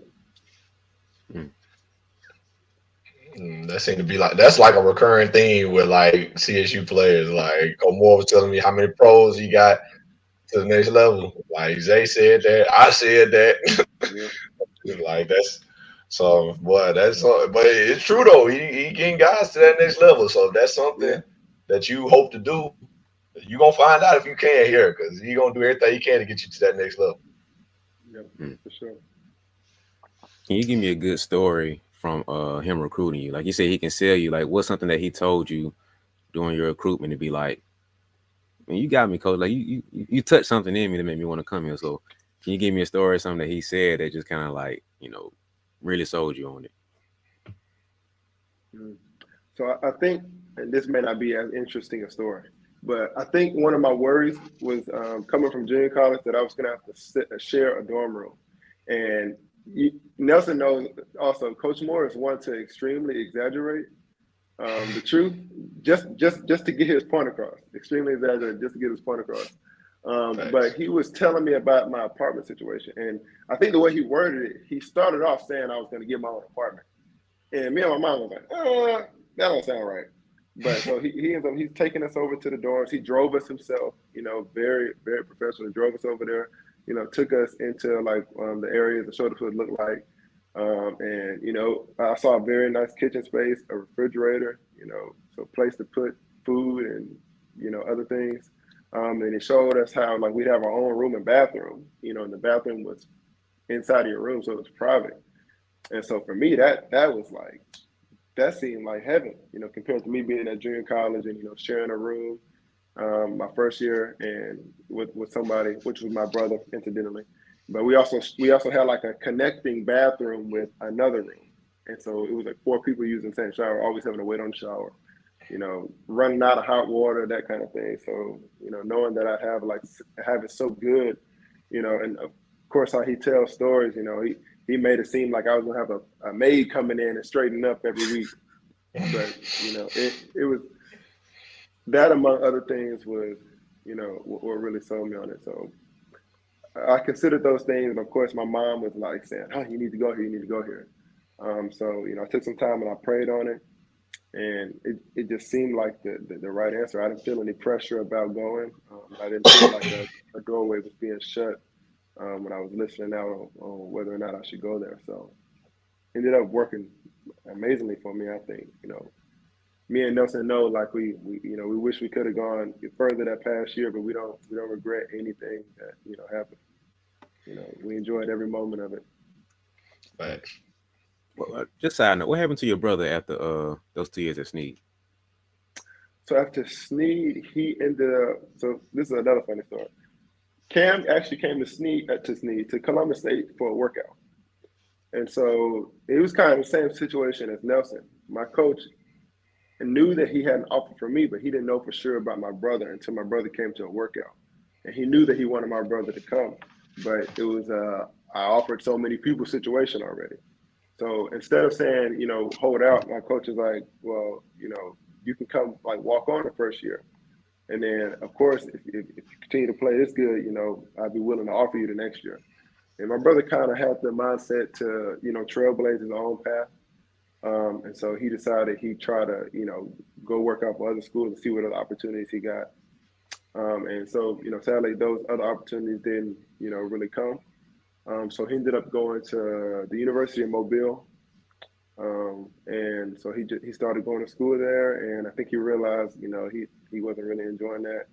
[SPEAKER 2] That seemed to be that's like a recurring theme with like CSU players. Like Omar was telling me how many pros he got to the next level. Like Zay said that, I said that. Like that's so, boy. But it's true though. He getting guys to that next level. So if that's something that you hope to do, you gonna find out if you can here, because he gonna do everything he can to get you to that next level.
[SPEAKER 3] Yeah, for sure.
[SPEAKER 1] Can you give me a good story from him recruiting you? Like you said, he can sell you. Like, what's something that he told you during your recruitment to be like, man, you got me, coach. Like you touched something in me that made me want to come here. So can you give me a story or something that he said that just kind of like, really sold you on it?
[SPEAKER 3] So I think, and this may not be as interesting a story, but I think one of my worries was coming from junior college that I was going to have to share a dorm room. And Nelson knows also, Coach Moore is one to extremely exaggerate the truth just to get his point across. Extremely exaggerated just to get his point across. But he was telling me about my apartment situation. And I think the way he worded it, he started off saying I was going to get my own apartment. And me and my mom was like, that don't sound right. But so he's taking us over to the dorms. He drove us himself, very, very professional. He drove us over there, took us into like the areas the showed us what it looked like. And, I saw a very nice kitchen space, a refrigerator, so a place to put food and, other things. And he showed us how like we'd have our own room and bathroom, and the bathroom was inside of your room, so it was private. And so for me, that was like, that seemed like heaven, you know, compared to me being at junior college and, you know, sharing a room my first year and with somebody, which was my brother, incidentally. But we also had like a connecting bathroom with another room, and so it was like 4 people using the same shower, always having to wait on the shower, you know, running out of hot water, that kind of thing. So, you know, knowing that have it so good, you know, and of course how he tells stories, you know, he made it seem like I was gonna have a maid coming in and straighten up every week, but you know, it was that, among other things, was, you know, what really sold me on it. So I considered those things, and of course, my mom was like saying, "Oh, you need to go here. You need to go here." So you know, I took some time and I prayed on it, and it just seemed like the right answer. I didn't feel any pressure about going. I didn't feel like a doorway was being shut when I was listening out on whether or not I should go there. So it ended up working amazingly for me. I think, you know, me and Nelson know, like we you know, we wish we could have gone further that past year, but we don't regret anything that, you know, happened. You know, we enjoyed every moment of it.
[SPEAKER 2] Thanks.
[SPEAKER 1] Well, just side note, what happened to your brother after those 2 years at Sneed?
[SPEAKER 3] So after Sneed, he ended up. So this is another funny story. Cam actually came to Columbus State for a workout, and so it was kind of the same situation as Nelson. My coach knew that he had an offer for me, but he didn't know for sure about my brother until my brother came to a workout, and he knew that he wanted my brother to come, but it was I offered so many people situation already. So instead of saying, you know, hold out, my coach is like, well, you know, you can come like walk on the first year. And then, of course, if you continue to play this good, you know, I'd be willing to offer you the next year. And my brother kind of had the mindset to, you know, trailblaze his own path. And so he decided he'd try to, you know, go work out for other schools and see what other opportunities he got. And so, you know, sadly, those other opportunities didn't, you know, really come. So he ended up going to the University of Mobile. And so he started going to school there, and I think he realized, you know, he wasn't really enjoying that.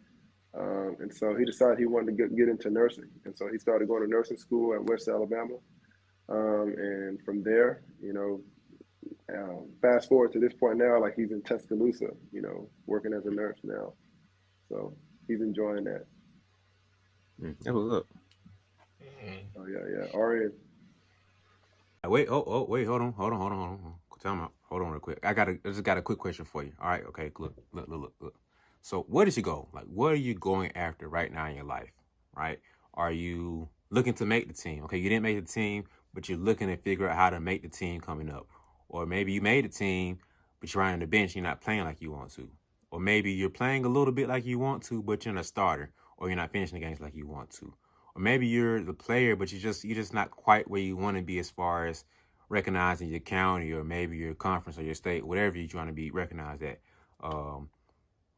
[SPEAKER 3] And so he decided he wanted to get into nursing. And so he started going to nursing school at West Alabama. And from there, you know, fast forward to this point now, like he's in Tuscaloosa, you know, working as a nurse now. So he's enjoying that.
[SPEAKER 1] That was up.
[SPEAKER 3] Oh yeah, yeah. RN.
[SPEAKER 1] Wait, wait, hold on. Time out. Hold on real quick. I just got a quick question for you. All right, okay, look. So where did you go? Like, what are you going after right now in your life? Right? Are you looking to make the team? Okay, you didn't make the team, but you're looking to figure out how to make the team coming up. Or maybe you made the team, but you're on the bench, you're not playing like you want to. Or maybe you're playing a little bit like you want to, but you're not a starter, or you're not finishing the games like you want to. Or maybe you're the player, but you're just not quite where you want to be as far as recognizing your county or maybe your conference or your state, whatever you're trying to be recognized at. Um,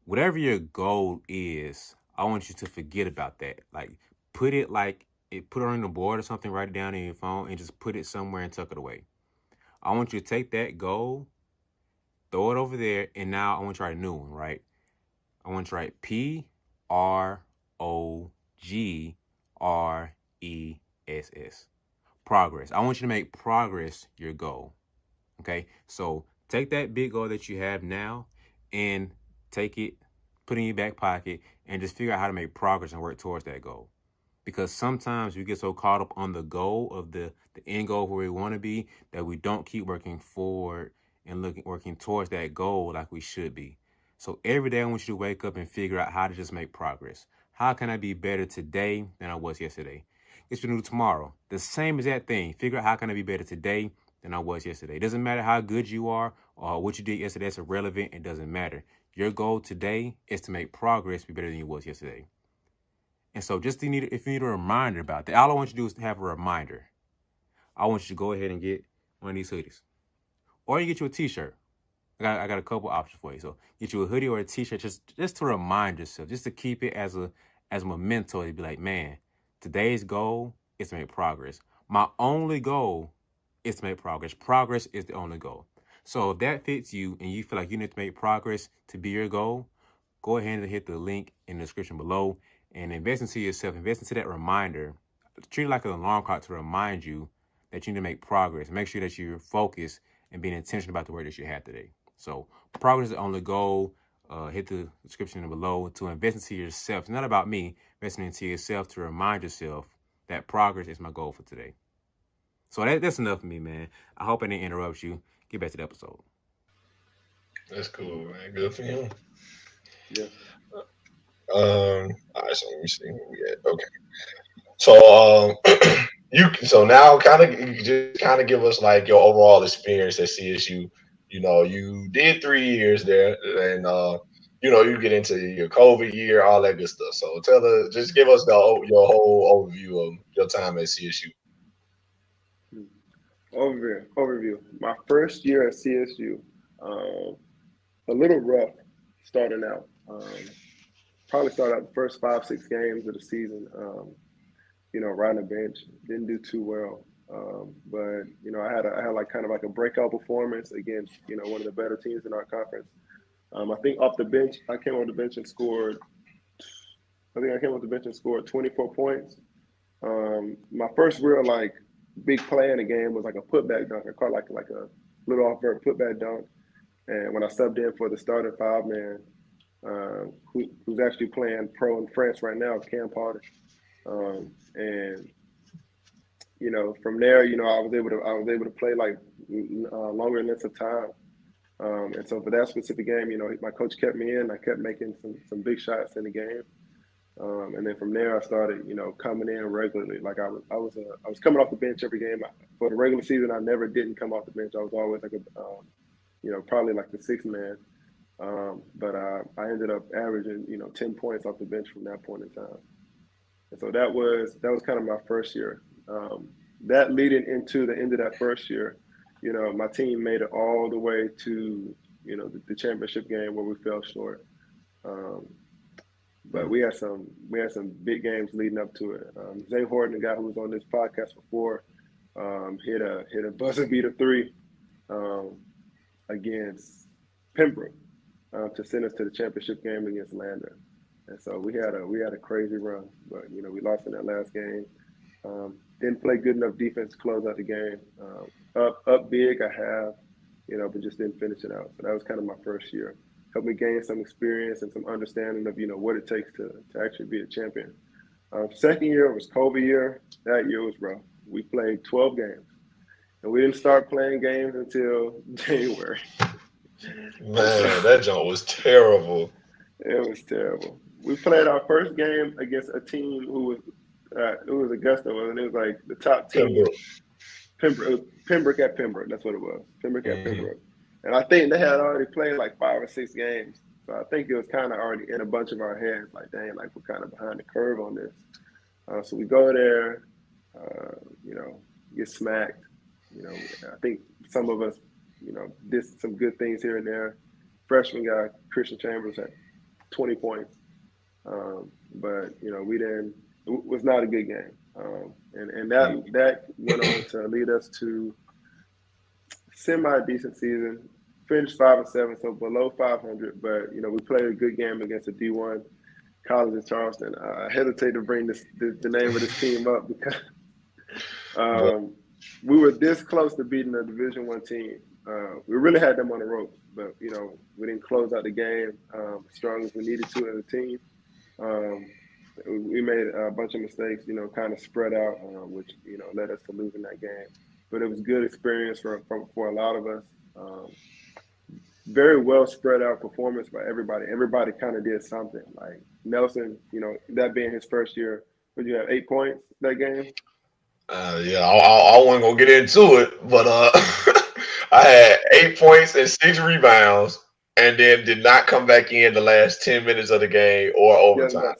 [SPEAKER 1] Whatever your goal is, I want you to forget about that. Like, put it on the board or something, write it down in your phone, and just put it somewhere and tuck it away. I want you to take that goal, throw it over there, and now I want you to write a new one, right? I want you to write PROGRESS. Progress. I want you to make progress your goal. Okay? So take that big goal that you have now and take it, put it in your back pocket, and just figure out how to make progress and work towards that goal. Because sometimes we get so caught up on the goal of the end goal where we want to be that we don't keep working forward and working towards that goal like we should be. So every day I want you to wake up and figure out how to just make progress. How can I be better today than I was yesterday? It's new tomorrow. The same exact thing. Figure out how can I be better today than I was yesterday. It doesn't matter how good you are or what you did yesterday. It's irrelevant. It doesn't matter. Your goal today is to make progress, be better than you was yesterday. And so just if you need a reminder about that, all I want you to do is to have a reminder. I want you to go ahead and get one of these hoodies. Or you get you a t-shirt. I got a couple options for you. So get you a hoodie or a t-shirt just to remind yourself, just to keep it as a memento. To be like, man, today's goal is to make progress. My only goal is to make progress. Progress is the only goal. So if that fits you and you feel like you need to make progress to be your goal, go ahead and hit the link in the description below and invest into yourself. Invest into that reminder. treat it like an alarm clock to remind you that you need to make progress. Make sure that you're focused and being intentional about the work that you had today. So progress is the only goal. Hit the description below to invest into yourself. It's not about me. Investing into yourself to remind yourself that progress is my goal for today. So that's enough for me, man. I hope I didn't interrupt you. Get back to the episode.
[SPEAKER 2] That's cool, man. Good for him.
[SPEAKER 3] Yeah.
[SPEAKER 2] All right, so let me see where we at. Okay. So so now just kind of give us like your overall experience at CSU. You did 3 years there, and you get into your COVID year, all that good stuff. So just give us your whole overview of your time at CSU.
[SPEAKER 3] Overview. My first year at CSU, a little rough starting out. Probably started out the first 5-6 games of the season. Riding the bench, didn't do too well. But I had like kind of like a breakout performance against one of the better teams in our conference. I think off the bench, I came off the bench and scored. I think I came off the bench and scored 24 points. My first real like big play in the game was like a putback dunk. I caught like a little off vert putback dunk. And when I subbed in for the starting 5-man, who's actually playing pro in France right now, Cam Potter. And from there, I was able to play like longer lengths of time. And so for that specific game, my coach kept me in. I kept making some big shots in the game. And then from there, I started, coming in regularly. Like I was coming off the bench every game. For the regular season, I never didn't come off the bench. I was always like probably like the 6th man. But I ended up averaging, 10 points off the bench from that point in time. And so that was kind of my first year. That leading into the end of that first year, my team made it all the way to, the championship game where we fell short. But we had some big games leading up to it. Zay Horton, the guy who was on this podcast before, hit a buzzer beater 3 against Pembroke to send us to the championship game against Lander. And so we had a crazy run, but we lost in that last game. Didn't play good enough defense to close out the game. Up big, I have, but just didn't finish it out. So that was kind of my first year. Helped me gain some experience and some understanding of what it takes to actually be a champion. Second year was COVID year. That year was rough. We played 12 games, and we didn't start playing games until January.
[SPEAKER 2] Man, that jump was terrible.
[SPEAKER 3] It was terrible. We played our first game against a team who was it was Augusta, and it was like the top team. Pembroke at Pembroke. That's what it was. Pembroke at Pembroke. And I think they had already played like 5 or 6 games. So I think it was kind of already in a bunch of our heads, like, dang, like we're kind of behind the curve on this. So we go there, get smacked. I think some of us, did some good things here and there. Freshman guy, Christian Chambers, had 20 points. But, it was not a good game. And that went on to lead us to semi-decent season, finished 5-7, so below 500. But we played a good game against a D1 college in Charleston. I hesitate to bring the name of this team up because we were this close to beating a Division I team. We really had them on the ropes, but we didn't close out the game as strong as we needed to as a team. We made a bunch of mistakes, kind of spread out, which led us to losing that game. But it was a good experience for a lot of us. Very well spread out performance by everybody. Everybody kind of did something. Like Nelson, that being his first year, would you have 8 points that game?
[SPEAKER 2] Yeah, I wasn't gonna get into it, but I had 8 points and 6 rebounds, and then did not come back in the last 10 minutes of the game or overtime.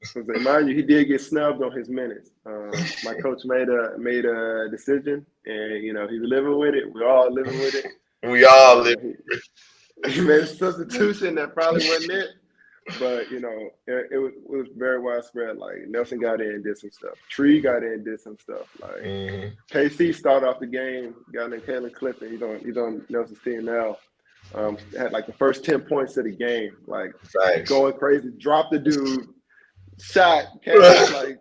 [SPEAKER 3] So mind you, he did get snubbed on his minutes. My coach made a decision, and he's living with it. We're all living with it.
[SPEAKER 2] We all live.
[SPEAKER 3] He made a substitution that probably wasn't it, but it was very widespread. Like Nelson got in and did some stuff. Tree got in and did some stuff. Like KC started off the game. Guy named Kalen Clifton. He's on Nelson's team now. Had like the first 10 points of the game. Like going crazy. Dropped the dude. Shot, like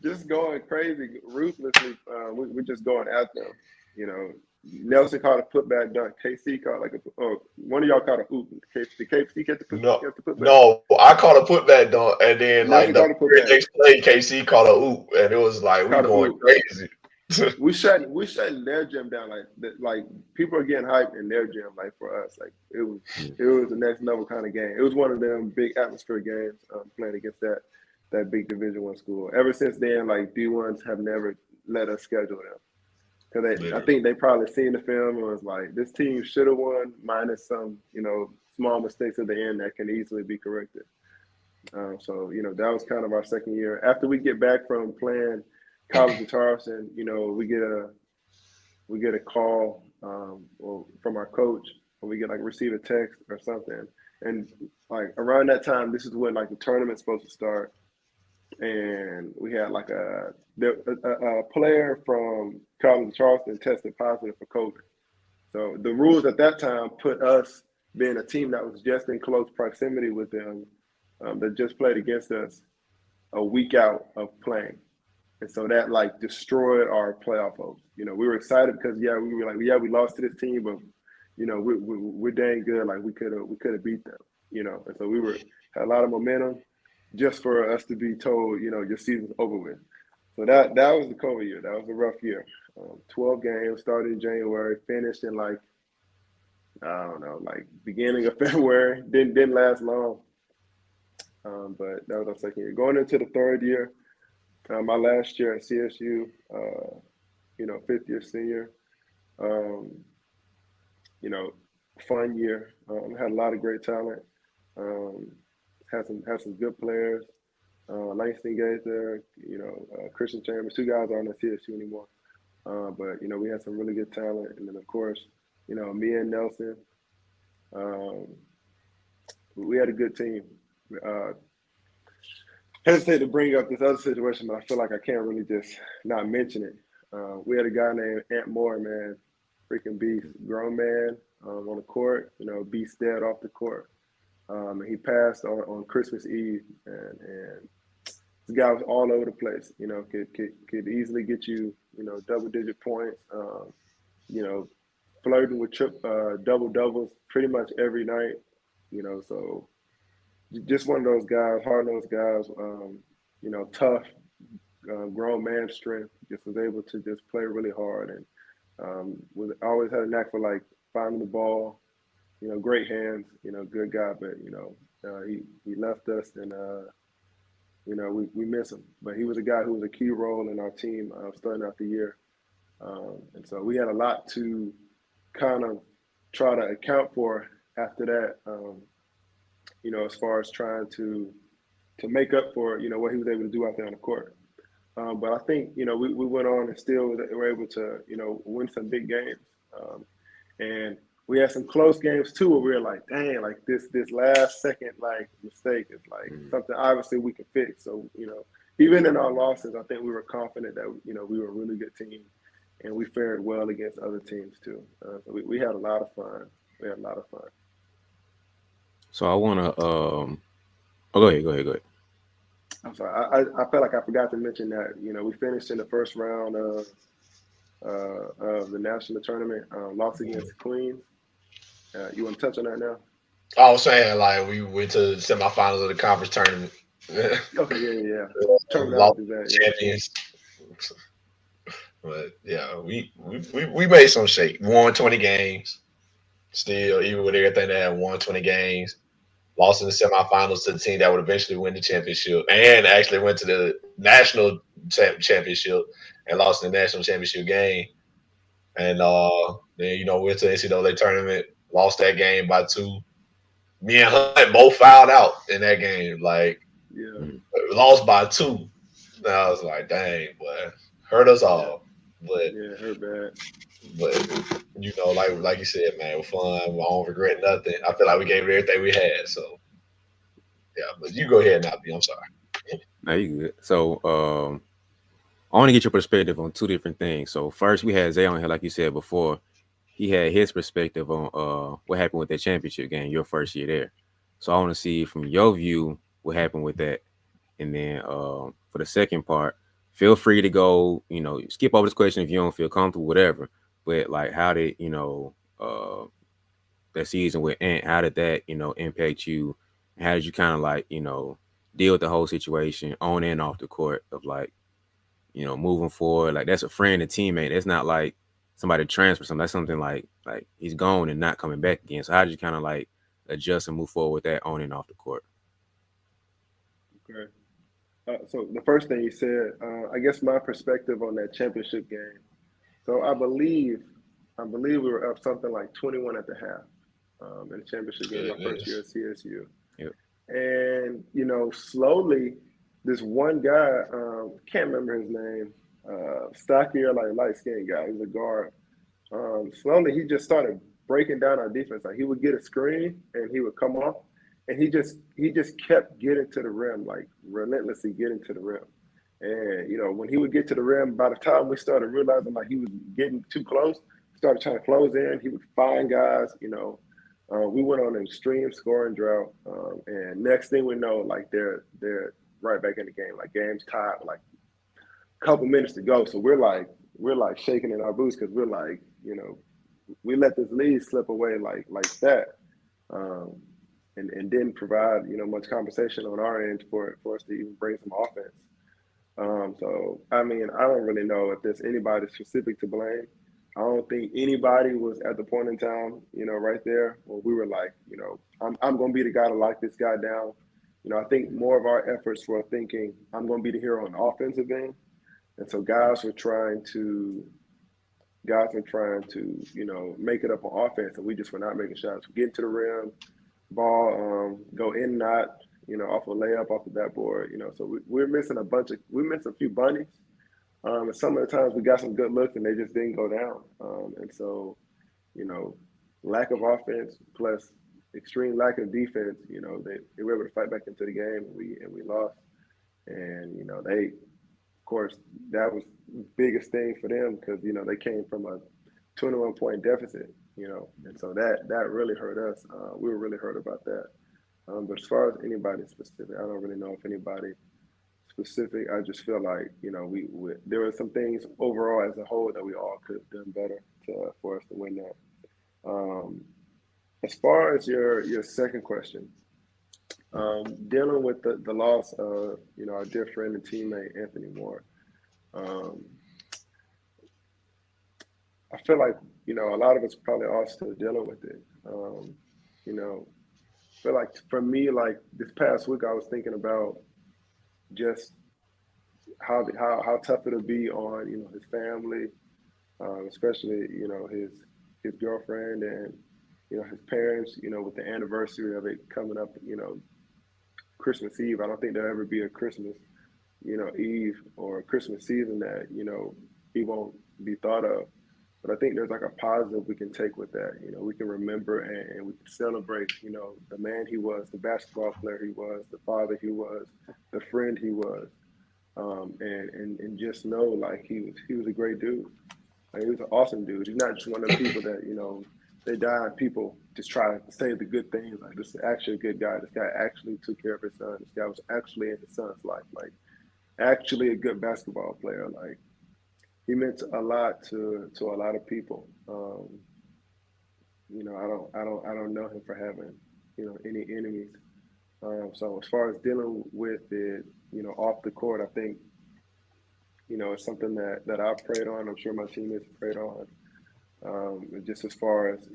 [SPEAKER 3] just going crazy, ruthlessly. We're just going at them. You know, Nelson caught a putback dunk. KC caught like one of y'all caught a oop. Did KC get the putback?
[SPEAKER 2] No, I caught a putback dunk, and then like
[SPEAKER 3] Nelson
[SPEAKER 2] the
[SPEAKER 3] caught a putback.
[SPEAKER 2] next play, KC caught a oop, and it was like we going crazy.
[SPEAKER 3] we shutting their gym down, like people are getting hyped in their gym, like for us, like it was the next level kind of game. It was one of them big atmosphere games, playing against that big Division I school. Ever since then, like D1s have never let us schedule them because I think they probably seen the film and was like, this team should have won minus some small mistakes at the end that can easily be corrected. So that was kind of our second year. After we get back from playing College of Charleston, we get a call or from our coach, or we receive a text or something, and like around that time, this is when like the tournament's supposed to start, and we had like a player from College of Charleston tested positive for COVID. So the rules at that time put us, being a team that was just in close proximity with them, that just played against us, a week out of playing. And so that like destroyed our playoff hopes. We were excited because we were like, we lost to this team, but we're dang good. Like we could have beat them. And so we had a lot of momentum just for us to be told, your season's over with. So that was the COVID year. That was a rough year. 12 games, started in January, finished in like beginning of February. Didn't last long. But that was our second year. Going into the third year. My last year at CSU, fifth year senior, fun year. Had a lot of great talent. Had some good players. Langston Gaither, Christian Chambers. Two guys aren't at CSU anymore. But we had some really good talent, and then of course, me and Nelson. We had a good team. Hesitate to bring up this other situation, but I feel like I can't really just not mention it. We had a guy named Ant Moore, man, freaking beast, grown man on the court, beast dead off the court. And he passed on Christmas Eve, and this guy was all over the place. Could easily get you, double-digit points. Flirting with double doubles pretty much every night. So. Just one of those guys, hard-nosed guys, tough, grown man strength, just was able to just play really hard and always had a knack for like finding the ball, great hands, good guy, but, he left us and, we miss him. But he was a guy who was a key role in our team starting out the year. And so we had a lot to kind of try to account for after that. As far as trying to make up for, what he was able to do out there on the court. But I think, we went on and still were able to, win some big games. And we had some close games too, where we were like, dang, like this last second, like mistake is like something obviously we could fix. So, even in our losses, I think we were confident that, we were a really good team and we fared well against other teams too. So we had a lot of fun.
[SPEAKER 1] So I want to, go ahead.
[SPEAKER 3] I'm sorry. I felt like I forgot to mention that, we finished in the first round of the national tournament, lost against Queens. You want to touch on that now?
[SPEAKER 2] I was saying, like, we went to the semifinals of the conference tournament.
[SPEAKER 3] Okay, yeah.
[SPEAKER 2] Lost champions. But yeah, we made some shape. Won 20 games. Still, even with everything that had won 20 games. Lost in the semifinals to the team that would eventually win the championship, and actually went to the national championship and lost in the national championship game. And then went to the NCAA tournament, lost that game by 2. Me and Hunt both fouled out in that game. Like, lost by 2. And I was like, dang, boy, hurt us all. But
[SPEAKER 3] yeah, hurt bad.
[SPEAKER 2] But like you said, man, it was fun. I don't regret nothing. I feel like we gave everything we had. So yeah, but you go ahead now, B. I'm sorry.
[SPEAKER 1] No, you good. So I want to get your perspective on two different things. So first, we had Zay on here, like you said before. He had his perspective on what happened with that championship game, your first year there. So I want to see from your view what happened with that, and then for the second part, feel free to go, skip over this question if you don't feel comfortable, whatever. But like, how did that season with Ant? How did that impact you? How did you kind of like deal with the whole situation on and off the court of like moving forward? Like that's a friend and teammate. That's not like somebody transfer something. That's something like he's gone and not coming back again. So how did you kind of like adjust and move forward with that on and off the court?
[SPEAKER 3] Okay. So the first thing you said, I guess my perspective on that championship game. So I believe we were up something like 21 at the half in the championship game my first year at CSU.
[SPEAKER 1] Yep.
[SPEAKER 3] And slowly, this one guy, can't remember his name, stockier, like light skinned guy. He was a guard. Slowly, he just started breaking down our defense. Like he would get a screen and he would come off, and he just kept getting to the rim, like relentlessly getting to the rim. And when he would get to the rim, by the time we started realizing like he was getting too close, started trying to close in. He would find guys. We went on an extreme scoring drought, and next thing we know, like they're right back in the game. Like game's tied, like a couple minutes to go. So we're like shaking in our boots because we're like, we let this lead slip away like that, and didn't provide much compensation on our end for us to even bring some offense. So I mean, I don't really know if there's anybody specific to blame. I don't think anybody was at the point in time, right there where we were like, I'm going to be the guy to lock this guy down. I think more of our efforts were thinking I'm going to be the hero on the offensive end. And so guys were trying to, make it up on offense, and we just were not making shots. We get to the rim, ball, go in and out, off a layup, off the backboard, so we're missing we missed a few bunnies. And some of the times we got some good looks and they just didn't go down. And so, lack of offense plus extreme lack of defense, they were able to fight back into the game, and we lost. And, they, of course, that was the biggest thing for them because, they came from a 21-point deficit, and so that really hurt us. We were really hurt about that. But as far as anybody specific, I don't really know if anybody specific. I just feel like we there were some things overall as a whole that we all could have done better for us to win that. As far as your second question, dealing with the loss of our dear friend and teammate Anthony Moore, I feel like a lot of us probably are still dealing with it. I feel like for me, like this past week, I was thinking about just how tough it'll be on his family, especially his girlfriend and his parents. With the anniversary of it coming up, Christmas Eve. I don't think there'll ever be a Christmas Eve or a Christmas season that he won't be thought of. But I think there's like a positive we can take with that. We can remember and we can celebrate the man he was, the basketball player he was, the father he was, the friend he was, and just know like he was a great dude. Like, he was an awesome dude. He's not just one of the people that they die and people just try to say the good things. Like, this is actually a good guy. This guy actually took care of his son. This guy was actually in his son's life. Like, actually a good basketball player. Like, he meant a lot to a lot of people. I don't know him for having any enemies. So as far as dealing with it, off the court, I think it's something that I've prayed on. I'm sure my teammates prayed on. Just as far as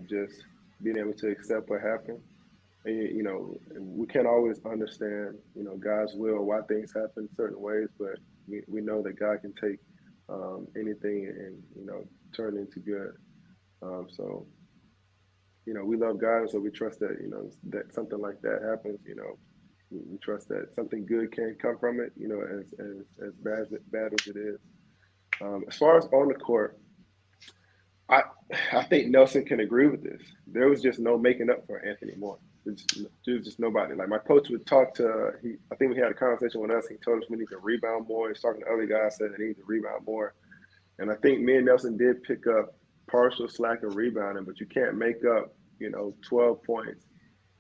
[SPEAKER 3] just being able to accept what happened. And, we can't always understand God's will, why things happen certain ways, but we know that God can take anything and turn it into good. So we love God, and so we trust that that something like that happens. We trust that something good can come from it. As bad as it is. As far as on the court, I think Nelson can agree with this. There was just no making up for Anthony Moore. There's just nobody. Like, my coach would talk to I think we had a conversation with us. He told us we need to rebound more. He's talking to other guys, said they need to rebound more. And I think me and Nelson did pick up partial slack in rebounding, but you can't make up 12 points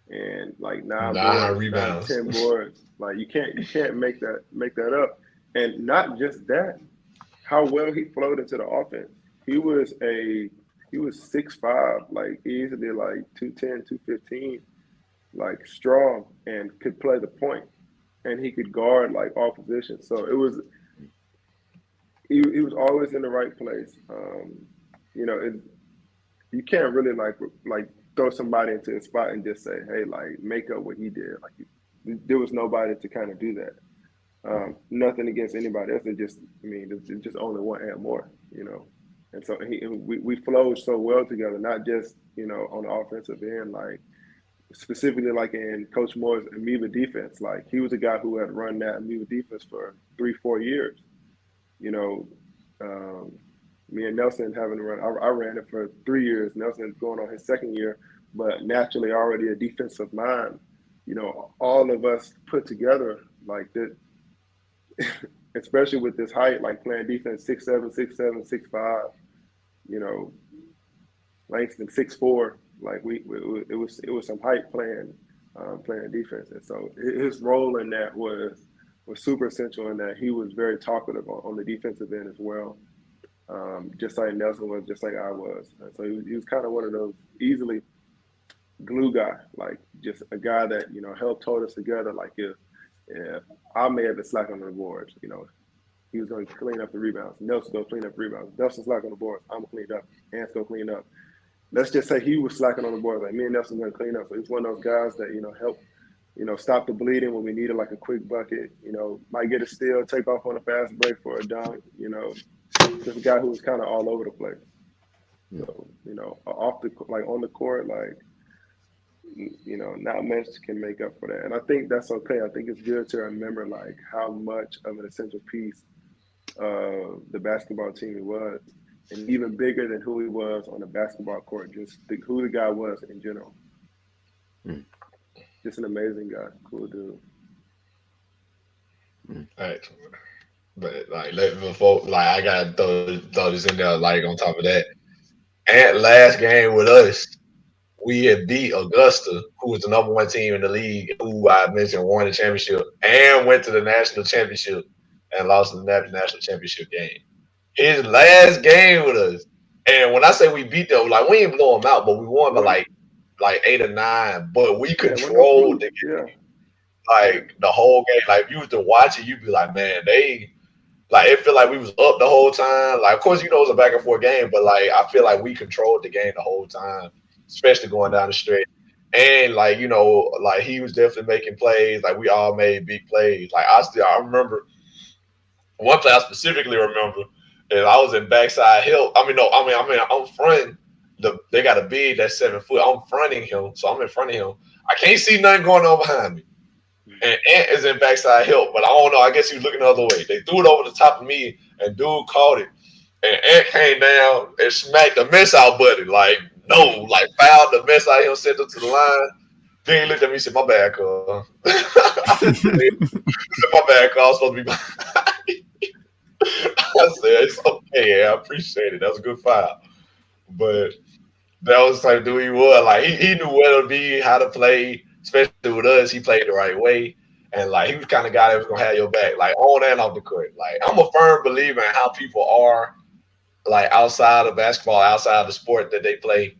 [SPEAKER 3] and like 9 boards,
[SPEAKER 2] rebounds,
[SPEAKER 3] 10 boards. Like, you can't make that up. And not just that, how well he flowed into the offense. He was 6'5", like easily like 210, 215, like strong and could play the point. And he could guard like all positions. So he was always in the right place. You know, you can't really like throw somebody into a spot and just say, hey, like make up what he did. Like there was nobody to kind of do that. Nothing against anybody else. It's just only one and more, you know. And so we flowed so well together, not just, you know, on the offensive end, like specifically like in Coach Moore's amoeba defense. Like he was a guy who had run that amoeba defense for 3-4 years. You know, me and Nelson having to run. I ran it for 3 years. Nelson going on his second year, but naturally already a defensive mind. You know, all of us put together like that. Especially with this height, like playing defense 6'7", 6'7", 6'5", you know, Langston 6'4", like it was some height playing defense, and so his role in that was super essential in that he was very talkative on the defensive end as well, just like Nelson was, just like I was, and so he was kind of one of those easily glue guy, like just a guy that, you know, helped hold us together. Like if I may have been slacking on the boards, you know, he was going to clean up the rebounds. Nelson going to clean up the rebounds. Nelson's slack on the boards. I'm going to clean up. Ant's going to clean up. Let's just say he was slacking on the boards. Like me and Nelson going to clean up. So he's one of those guys that, you know, help, you know, stop the bleeding when we needed like a quick bucket. You know, might get a steal, take off on a fast break for a dunk. You know, just a guy who was kind of all over the place. So, you know, on the court, like, you know, not much can make up for that. And I think that's okay. I think it's good to remember like how much of an essential piece the basketball team he was, and even bigger than who he was on the basketball court, just who the guy was in general. Just an amazing guy, cool dude.
[SPEAKER 2] Right. But like before, like I gotta throw this in there, like on top of that. And last game with us, we had beat Augusta, who was the #1 team in the league, who I mentioned won the championship and went to the national championship and lost in the national championship game. His last game with us. And when I say we beat them, like we didn't blow them out, but we won by like 8 or 9. But we controlled the game. Like the whole game. Like if you was to watch it, you'd be like, man, they like it feel like we was up the whole time. Like of course, you know, it was a back and forth game, but like I feel like we controlled the game the whole time, especially going down the stretch. And like, you know, like he was definitely making plays. Like we all made big plays. Like I remember one play I specifically remember is I was in backside help. I'm fronting they got a big that's 7 foot. I'm fronting him, so I'm in front of him. I can't see nothing going on behind me. And Ant is in backside help, but I don't know. I guess he was looking the other way. They threw it over the top of me, and dude caught it. And Ant came down and smacked the mess out buddy. Like, no, like fouled the mess out of him, sent him to the line. Then he looked at me and said, my bad, cuz. I said, my bad, cuz. I was supposed to be behind. I said, it's okay, yeah, I appreciate it. That was a good foul. But that was the type of dude he was. Like, he knew where to be, how to play. Especially with us, he played the right way. And, like, he was the kind of guy that was going to have your back, like, on and off the court. Like, I'm a firm believer in how people are, like, outside of basketball, outside of the sport that they play,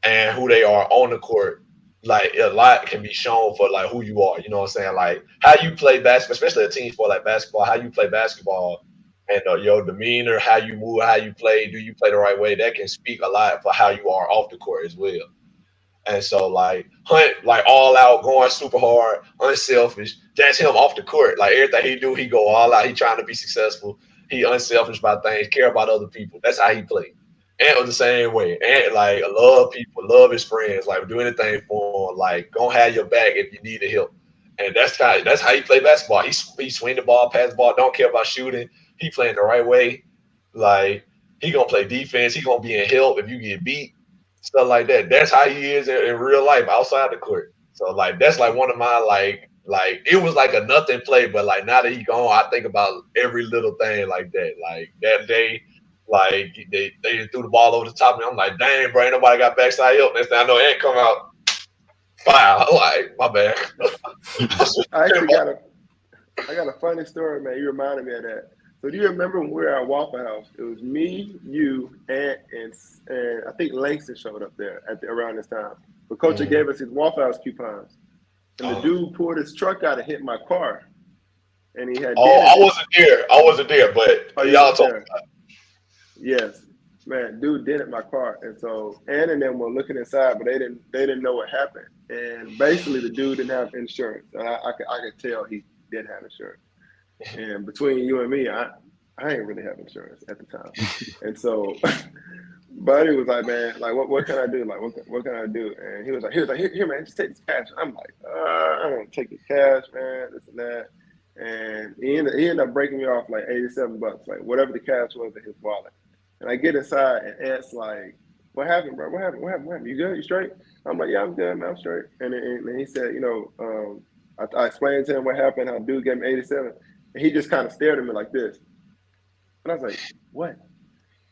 [SPEAKER 2] and who they are on the court. Like, a lot can be shown for, like, who you are. You know what I'm saying? Like, how you play basketball, especially a team sport like basketball, how you play basketball and your demeanor, how you move, how you play, do you play the right way, that can speak a lot for how you are off the court as well. And so, like, Hunt, like, all out, going super hard, unselfish. That's him off the court. Like, everything he do, he go all out. He trying to be successful. He unselfish about things, care about other people. That's how he play. Ant was the same way. Ant, like, love people, love his friends, like, do anything for him. Like, gonna have your back if you need help. And that's how he play basketball. He swing the ball, pass the ball, don't care about shooting. He playing the right way. Like, he gonna play defense. He gonna be in help if you get beat. Stuff like that. That's how he is in real life outside the court. So like that's like one of my like it was like a nothing play, but like now that he gone, I think about every little thing like that. Like that day, like they threw the ball over the top of me. I'm like, dang, bro, ain't nobody got backside help. Next thing I know, Ant come out. Wow, like my bad.
[SPEAKER 3] I I got a funny story, man. You reminded me of that. So do you remember when we were at Waffle House? It was me, you, and I think Langston showed up there around this time. But Coach
[SPEAKER 2] Mhm.
[SPEAKER 3] gave us his Waffle House coupons, and the
[SPEAKER 2] Uh,
[SPEAKER 3] dude pulled his truck out and hit my car, and he had
[SPEAKER 2] oh,
[SPEAKER 3] dented
[SPEAKER 2] I
[SPEAKER 3] it.
[SPEAKER 2] wasn't there. I wasn't there, but
[SPEAKER 3] Oh, you
[SPEAKER 2] y'all
[SPEAKER 3] weren't
[SPEAKER 2] told
[SPEAKER 3] there? Yes, man. Dude dented my car, and so Ann and them were looking inside, but they didn't know what happened. And basically, the dude didn't have insurance, and I could tell he didn't have insurance. And between you and me, I ain't really have insurance at the time. And so Buddy was like, man, like what can I do? Like what can I do? And he was like, here man, just take this cash. I'm like, I don't take the cash, man, this and that. And he ended up breaking me off like $87, like whatever the cash was in his wallet. And I get inside and Ant's like, what happened, bro? What happened? What happened? What happened? You good? You straight? I'm like, yeah, I'm good, man. I'm straight. And he said, I explained to him what happened, how dude gave me 87. And he just kind of stared at me like this. And I was like, what? And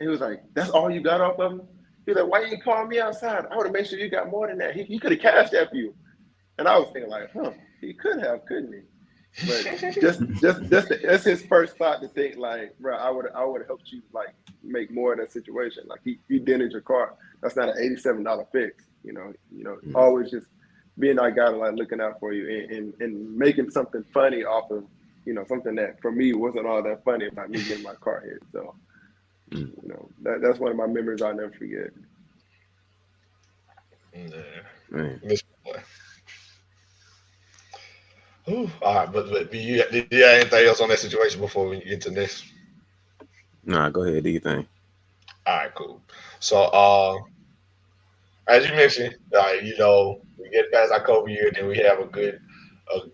[SPEAKER 3] he was like, that's all you got off of him? He was like, why you didn't call me outside? I would have made sure you got more than that. He could have cashed after you. And I was thinking like, he could have, couldn't he? But that's his first thought to think like, bro, I would have helped you like make more in that situation. Like he dented your car. That's not an $87 fix. Always just being that guy like looking out for you and making something funny off of, something that for me wasn't all that funny about me getting my car hit. So, that's one of my memories I'll never forget.
[SPEAKER 2] Man. Miss boy. Ooh, all right, but did you have anything else on that situation before we get to this?
[SPEAKER 1] Nah, go ahead. Do you think?
[SPEAKER 2] All right, cool. So, as you mentioned, we get past our COVID year, then we have a good,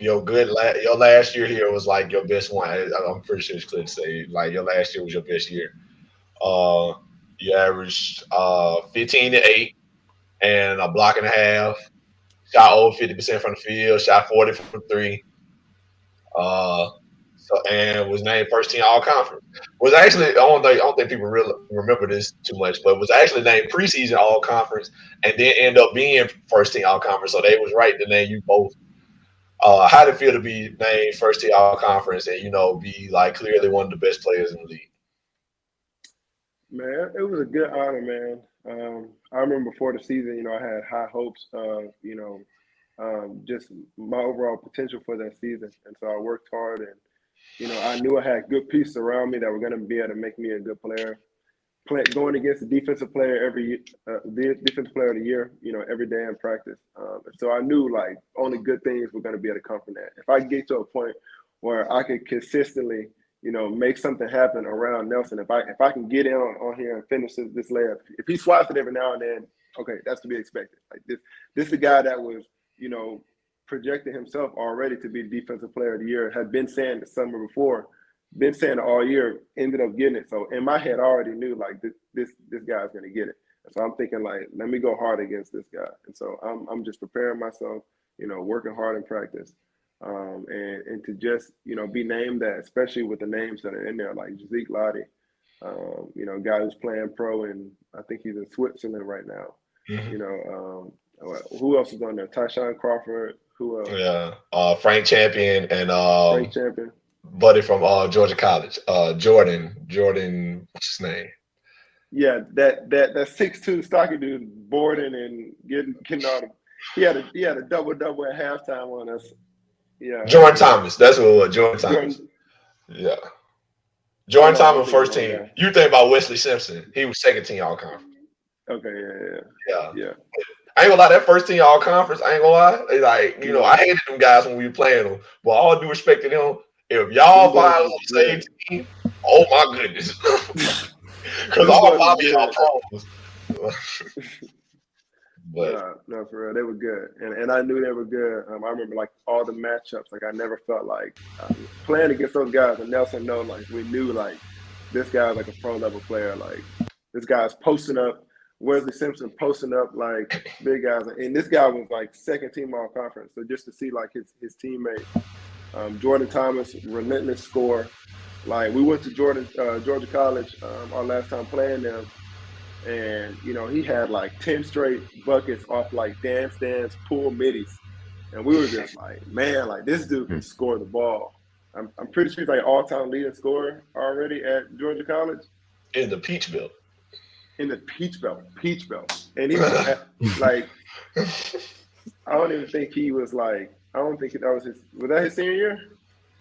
[SPEAKER 2] your last year here was like your best one. I'm pretty sure it's clear to say like your last year was your best year. Uh, you averaged 15 to 8 and a block and a half. Shot over 50% from the field. Shot 40 from three. And was named first team all conference. Was actually I don't think people really remember this too much, but was actually named preseason all conference and then end up being first team all conference. So they was right to name you both. How did it feel to be named first team all conference and be like clearly one of the best players in the league?
[SPEAKER 3] Man, it was a good honor, man. I remember before the season, I had high hopes of, just my overall potential for that season. And so I worked hard and, I knew I had good pieces around me that were going to be able to make me a good player. Going against the defensive player the defensive player of the year, every day in practice. So I knew like only good things were going to be able to come from that. If I get to a point where I could consistently, make something happen around Nelson, if I can get in on here and finish this layup, if he swats it every now and then, okay, that's to be expected. Like this is the guy that was, projecting himself already to be the defensive player of the year, had been saying the summer before, been saying it all year, ended up getting it. So in my head, I already knew like this guy's gonna get it. And so I'm thinking like, let me go hard against this guy. And so I'm just preparing myself, working hard in practice, and to just be named that, especially with the names that are in there like Zeke Lottie, guy who's playing pro and I think he's in Switzerland right now.
[SPEAKER 2] Mm-hmm.
[SPEAKER 3] Who else is on there? Tyshawn Crawford. Who else?
[SPEAKER 2] Yeah, Frank Champion and
[SPEAKER 3] Frank Champion.
[SPEAKER 2] buddy from Georgia College, Jordan, what's his name?
[SPEAKER 3] Yeah, that 6'2" stocky dude boarding and getting all the. He had a double at halftime on us. Yeah,
[SPEAKER 2] Jordan Thomas. That's who it was. Jordan Thomas. Yeah. Jordan Thomas first team. You think about Wesley Simpson? He was second team all conference.
[SPEAKER 3] Okay, yeah.
[SPEAKER 2] I ain't gonna lie, that first team all conference, I ain't gonna lie. Like, I hated them guys when we were playing them. But all due respect to them, if y'all five on the same team, oh my goodness. Because all five of y'all pros.
[SPEAKER 3] But no, for real, they were good, and I knew they were good. I remember like all the matchups. Like I never felt like playing against those guys. And Nelson, like we knew like this guy's like a pro level player. Like this guy's posting up. Wesley Simpson posting up like big guys, and this guy was like second team all conference. So just to see like his teammate, Jordan Thomas, relentless score. Like we went to Georgia College our last time playing them. And, he had like 10 straight buckets off like dance, pull middies. And we were just like, man, like this dude can score the ball. I'm pretty sure he's like all-time leading scorer already at Georgia College.
[SPEAKER 2] In the Peach Belt.
[SPEAKER 3] In the Peach Belt, and he was like, I don't even think he was like, I don't think that was that his senior year?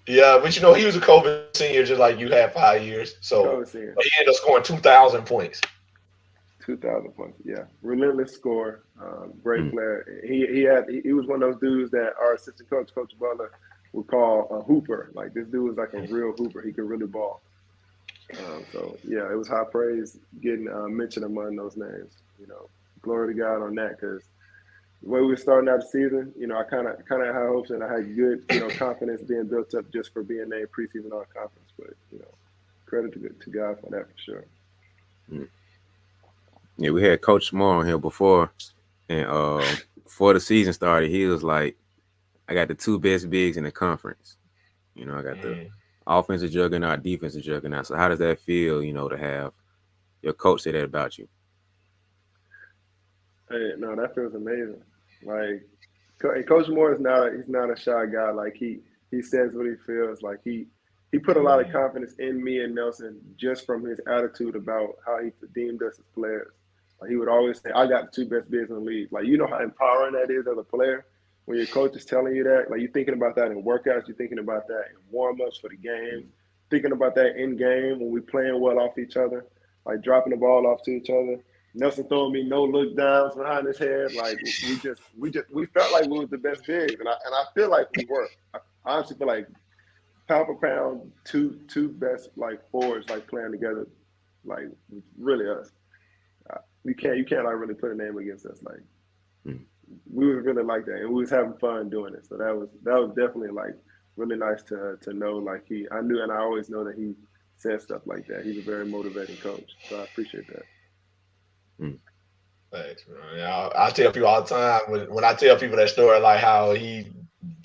[SPEAKER 2] Yeah, but you know, he was a COVID senior just like you had 5 years. So
[SPEAKER 3] COVID senior.
[SPEAKER 2] he ended up scoring 2,000 points.
[SPEAKER 3] 2,000 points, yeah. Relentless scorer, great player. He was one of those dudes that our assistant coach, Coach Butler, would call a hooper. Like, this dude was like a real hooper. He could really ball. So yeah, it was high praise getting mentioned among those names. You know, glory to God on that, because the way we were starting out the season, you know, I kind of had hopes and I had good, you know, confidence being built up just for being named preseason all conference. But you know, credit to God for that for sure.
[SPEAKER 1] Yeah, we had Coach Moore on here before, and before the season started, he was like, "I got the 2 best bigs in the conference. You know, I got the offensive juggernaut, defensive juggernaut. So how does that feel, you know, to have your coach say that about you?"
[SPEAKER 3] Hey, no, that feels amazing. Like, and Coach Moore is he's not a shy guy. Like, he says what he feels. Like, he put a lot of confidence in me and Nelson just from his attitude about how he deemed us as players. Like, he would always say, "I got the 2 best bigs in the league." Like, you know how empowering that is as a player when your coach is telling you that. Like, you're thinking about that in workouts, you're thinking about that in warm-ups for the games, thinking about that in game when we're playing well off each other, like dropping the ball off to each other. Nelson throwing me no look downs behind his head. Like, we felt like we was the best bigs, and I feel like we were. I honestly feel like pound for pound, two best like forwards like playing together, like really us. You can't like really put a name against us. Like, we was really like that, and we was having fun doing it. So that was definitely like really nice to know. Like, I knew, and I always know that he says stuff like that. He's a very motivating coach, so I appreciate that.
[SPEAKER 2] Thanks, man. I tell people all the time when I tell people that story, like how he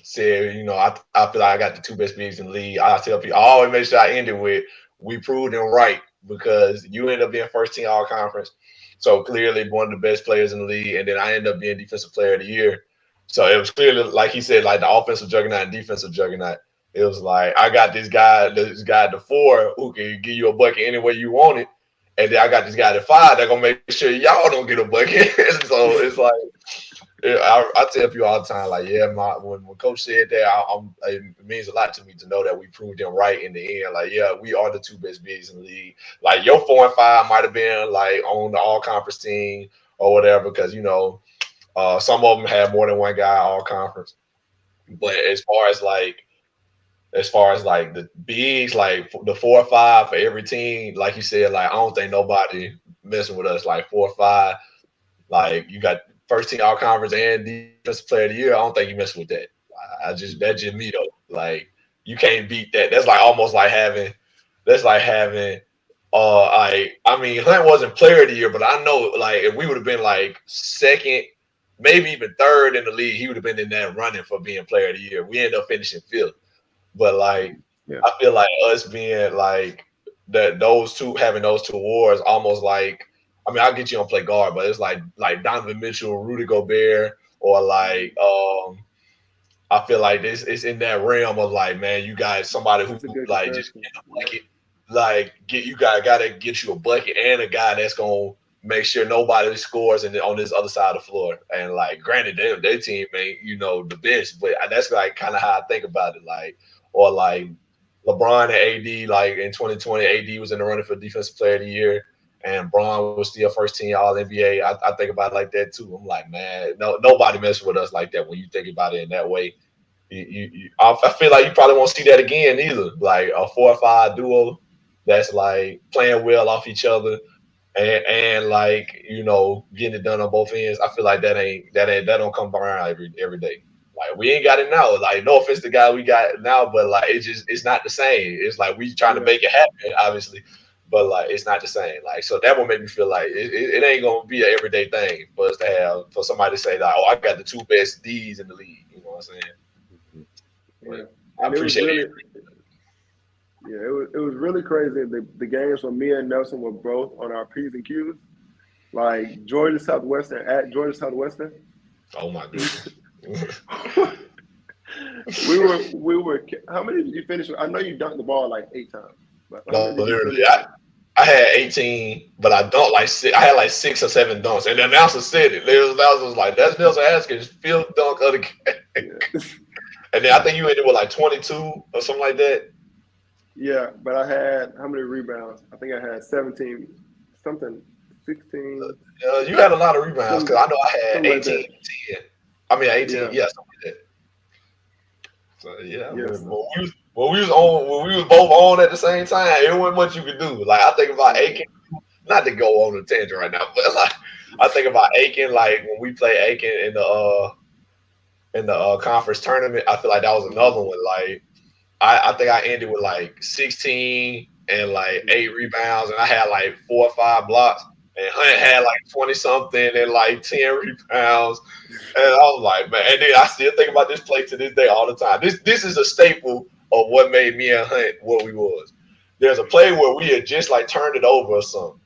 [SPEAKER 2] said, you know, I feel like I got the 2 best bigs in the league. I tell people, I always make sure I end it with, "We proved them right," because you end up being first team all conference. So clearly one of the best players in the league. And then I end up being defensive player of the year. So it was clearly, like he said, like the offensive juggernaut and defensive juggernaut. It was like, I got this guy at the 4 who can give you a bucket any way you want it. And then I got this guy at the 5 that's going to make sure y'all don't get a bucket. So it's like, I tell people all the time, like, yeah, when Coach said that, it means a lot to me to know that we proved them right in the end. Like, yeah, we are the 2 best bigs in the league. Like, your 4 and 5 might have been like on the all conference team or whatever, because you know, some of them had more than one guy all conference. But as far as like the bigs, like the 4 or 5 for every team, like you said, like I don't think nobody messing with us. Like 4 or 5, like you got first team all conference and defensive player of the year. I don't think you mess with that. That's just me though. Like, you can't beat that. That's like almost like having. I mean, Hunt wasn't player of the year, but I know like if we would have been like second, maybe even third in the league, he would have been in that running for being player of the year. We ended up finishing 5th. But like, I feel like us being like that, having those 2 awards, almost like, I mean, I'll get you on play guard, but it's like Donovan Mitchell, Rudy Gobert, or like I feel like it's in that realm of like, man, you guys, somebody who like just get a bucket, like gotta get you a bucket and a guy that's gonna make sure nobody scores on this other side of the floor. And like, granted, their team ain't, you know, the best, but that's like kind of how I think about it. Like, or like LeBron and AD, like in 2020, AD was in the running for defensive player of the year, and Bron was still first team All NBA. I think about it like that too. I'm like, man, nobody messes with us like that when you think about it in that way. I feel like you probably won't see that again either. Like a 4 or 5 duo that's like playing well off each other and like, you know, getting it done on both ends. I feel like that don't come around every day. Like, we ain't got it now. Like, no offense to the guy we got now, but like it's not the same. It's like we trying to make it happen, obviously, but like it's not the same. Like, so that will make me feel like it ain't gonna be an everyday thing for us to have, for somebody to say like, "Oh, I got the 2 best D's in the league." You know what I'm saying?
[SPEAKER 3] Yeah.
[SPEAKER 2] I appreciate it.
[SPEAKER 3] Yeah, it was really crazy. The games when me and Nelson were both on our P's and Q's, like Georgia Southwestern at Georgia Southwestern.
[SPEAKER 2] Oh my goodness.
[SPEAKER 3] We were. How many did you finish with? I know you dunked the ball like 8 times, but how
[SPEAKER 2] No,
[SPEAKER 3] many did you
[SPEAKER 2] literally,
[SPEAKER 3] finish with?
[SPEAKER 2] I had 18, but I dunked like 6. I had like 6 or 7 dunks, and the announcer said it. The announcer was like, "That's Nelson Haskins' fifth dunk of the game."
[SPEAKER 3] Yeah.
[SPEAKER 2] And then I think you ended with like 22 or something like that.
[SPEAKER 3] Yeah, but I had how many rebounds? I think I had 17, something, 16,
[SPEAKER 2] You had a lot of rebounds because
[SPEAKER 3] some,
[SPEAKER 2] I know I had
[SPEAKER 3] something like
[SPEAKER 2] 18
[SPEAKER 3] that.
[SPEAKER 2] and 10. I mean, 18,
[SPEAKER 3] Yeah,
[SPEAKER 2] yeah, something like that. So yeah, I
[SPEAKER 3] yes.
[SPEAKER 2] mean, when we was both on at the same time, it wasn't much you could do. Like I think about Aiken, not to go on a tangent right now, but like I think about Aiken, like when we played Aiken in the conference tournament, I feel like that was another one. Like I think I ended with like 16 and like 8 rebounds, and I had like 4 or 5 blocks. And Hunt had like 20 something and like 10 rebounds. And I was like, man, and then I still think about this play to this day all the time. This is a staple of what made me and Hunt what we was. There's a play where we had just like turned it over or something,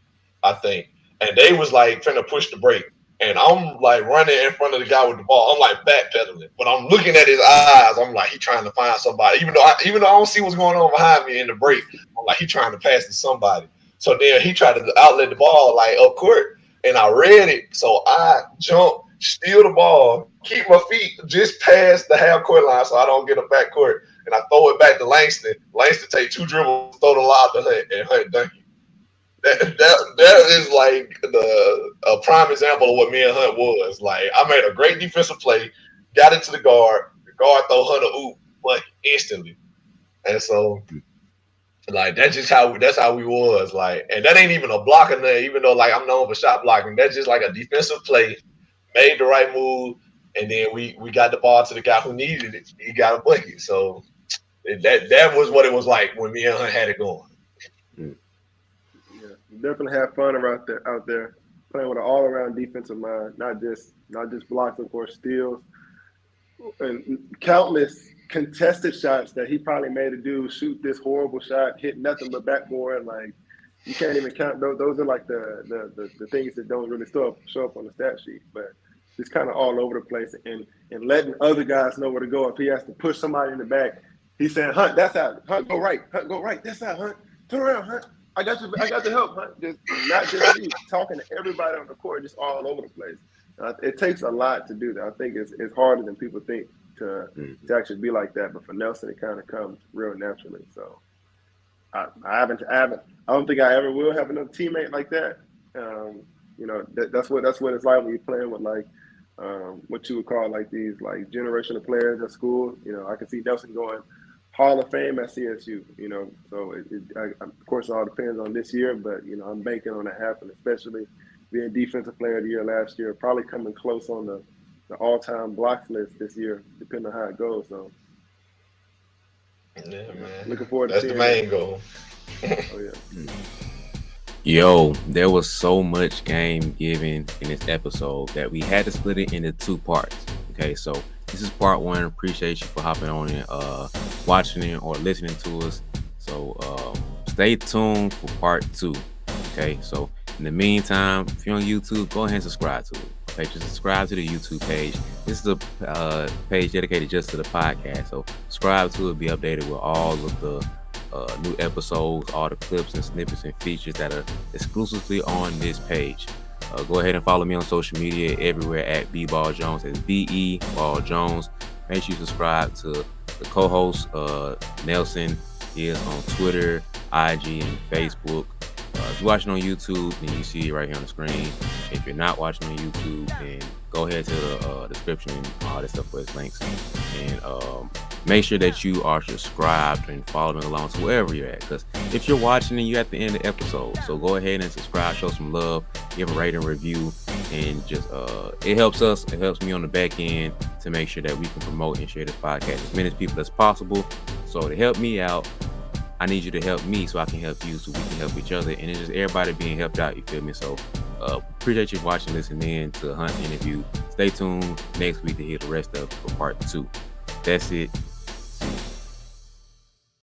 [SPEAKER 2] I think. And they was like trying to push the break. And I'm like running in front of the guy with the ball. I'm like backpedaling, but I'm looking at his eyes. I'm like, he trying to find somebody. Even though I don't see what's going on behind me in the break, I'm like, he trying to pass to somebody. So then he tried to outlet the ball like up court, and I read it. So I jump, steal the ball, keep my feet just past the half court line, so I don't get a back court, and I throw it back to Langston. Langston take 2 dribbles, throw the lob to Hunt, and Hunt dunk it. That is like a prime example of what me and Hunt was. Like I made a great defensive play, got into the guard throw Hunt a oop, but instantly. And so like that's how we was. Like, and that ain't even a block in there, even though like I'm known for shot blocking. That's just like a defensive play, made the right move, and then we got the ball to the guy who needed it. He got a bucket. So that was what it was like when me and Hunt had it going.
[SPEAKER 3] Yeah, definitely have fun out there playing with an all around defensive mind, not just blocks, of course, steals, and countless contested shots that he probably made a dude shoot this horrible shot, hit nothing but backboard. Like you can't even count those. Those are like the things that don't really show up on the stat sheet, but it's kind of all over the place and letting other guys know where to go. If he has to push somebody in the back, he's saying, "Hunt, that's out. Hunt, go right. Hunt, go right. That's out. Hunt, turn around. Hunt, I got you. I got the help. Hunt." Just not just me talking to everybody on the court, just all over the place. It takes a lot to do that. I think it's harder than people think to actually be like that. But for Nelson, it kind of comes real naturally. So I don't think I ever will have another teammate like that. That's what it's like when you're playing with like what you would call like these like generational players at school. I can see Nelson going Hall of Fame at CSU. So of course it all depends on this year, but I'm banking on that happening, especially being defensive player of the year last year, probably coming close on the all-time blocks list this year, depending on how it goes. So,
[SPEAKER 2] yeah, man.
[SPEAKER 3] Looking forward to
[SPEAKER 2] That's
[SPEAKER 3] seeing
[SPEAKER 2] the main goal.
[SPEAKER 3] Oh yeah.
[SPEAKER 1] Yo, there was so much game given in this episode that we had to split it into 2 parts. Okay, so this is part 1. Appreciate you for hopping on and watching it or listening to us. So stay tuned for part 2. Okay, so in the meantime, if you're on YouTube, go ahead and subscribe to it. Okay, just subscribe to the YouTube page. This is a page dedicated just to the podcast. So subscribe to it, be updated with all of the new episodes, all the clips and snippets and features that are exclusively on this page. Go ahead and follow me on social media everywhere at BeBall Jones. That's BE Ball Jones. Make sure you subscribe to the co-host Nelson. He is on Twitter, IG, and Facebook. If you're watching on YouTube, then you see it right here on the screen. If you're not watching on YouTube, then go ahead to the description and all that stuff for his links. And make sure that you are subscribed and following along to wherever you're at. Because if you're watching and you're at the end of the episode, so go ahead and subscribe, show some love, give a rating, review, and just it helps us. It helps me on the back end to make sure that we can promote and share this podcast as many people as possible. So to help me out, I need you to help me so I can help you, so we can help each other, and it's just everybody being helped out. You feel me? So appreciate you watching, listening in to Hunt's interview. Stay tuned next week to hear the rest of it for part 2. That's it.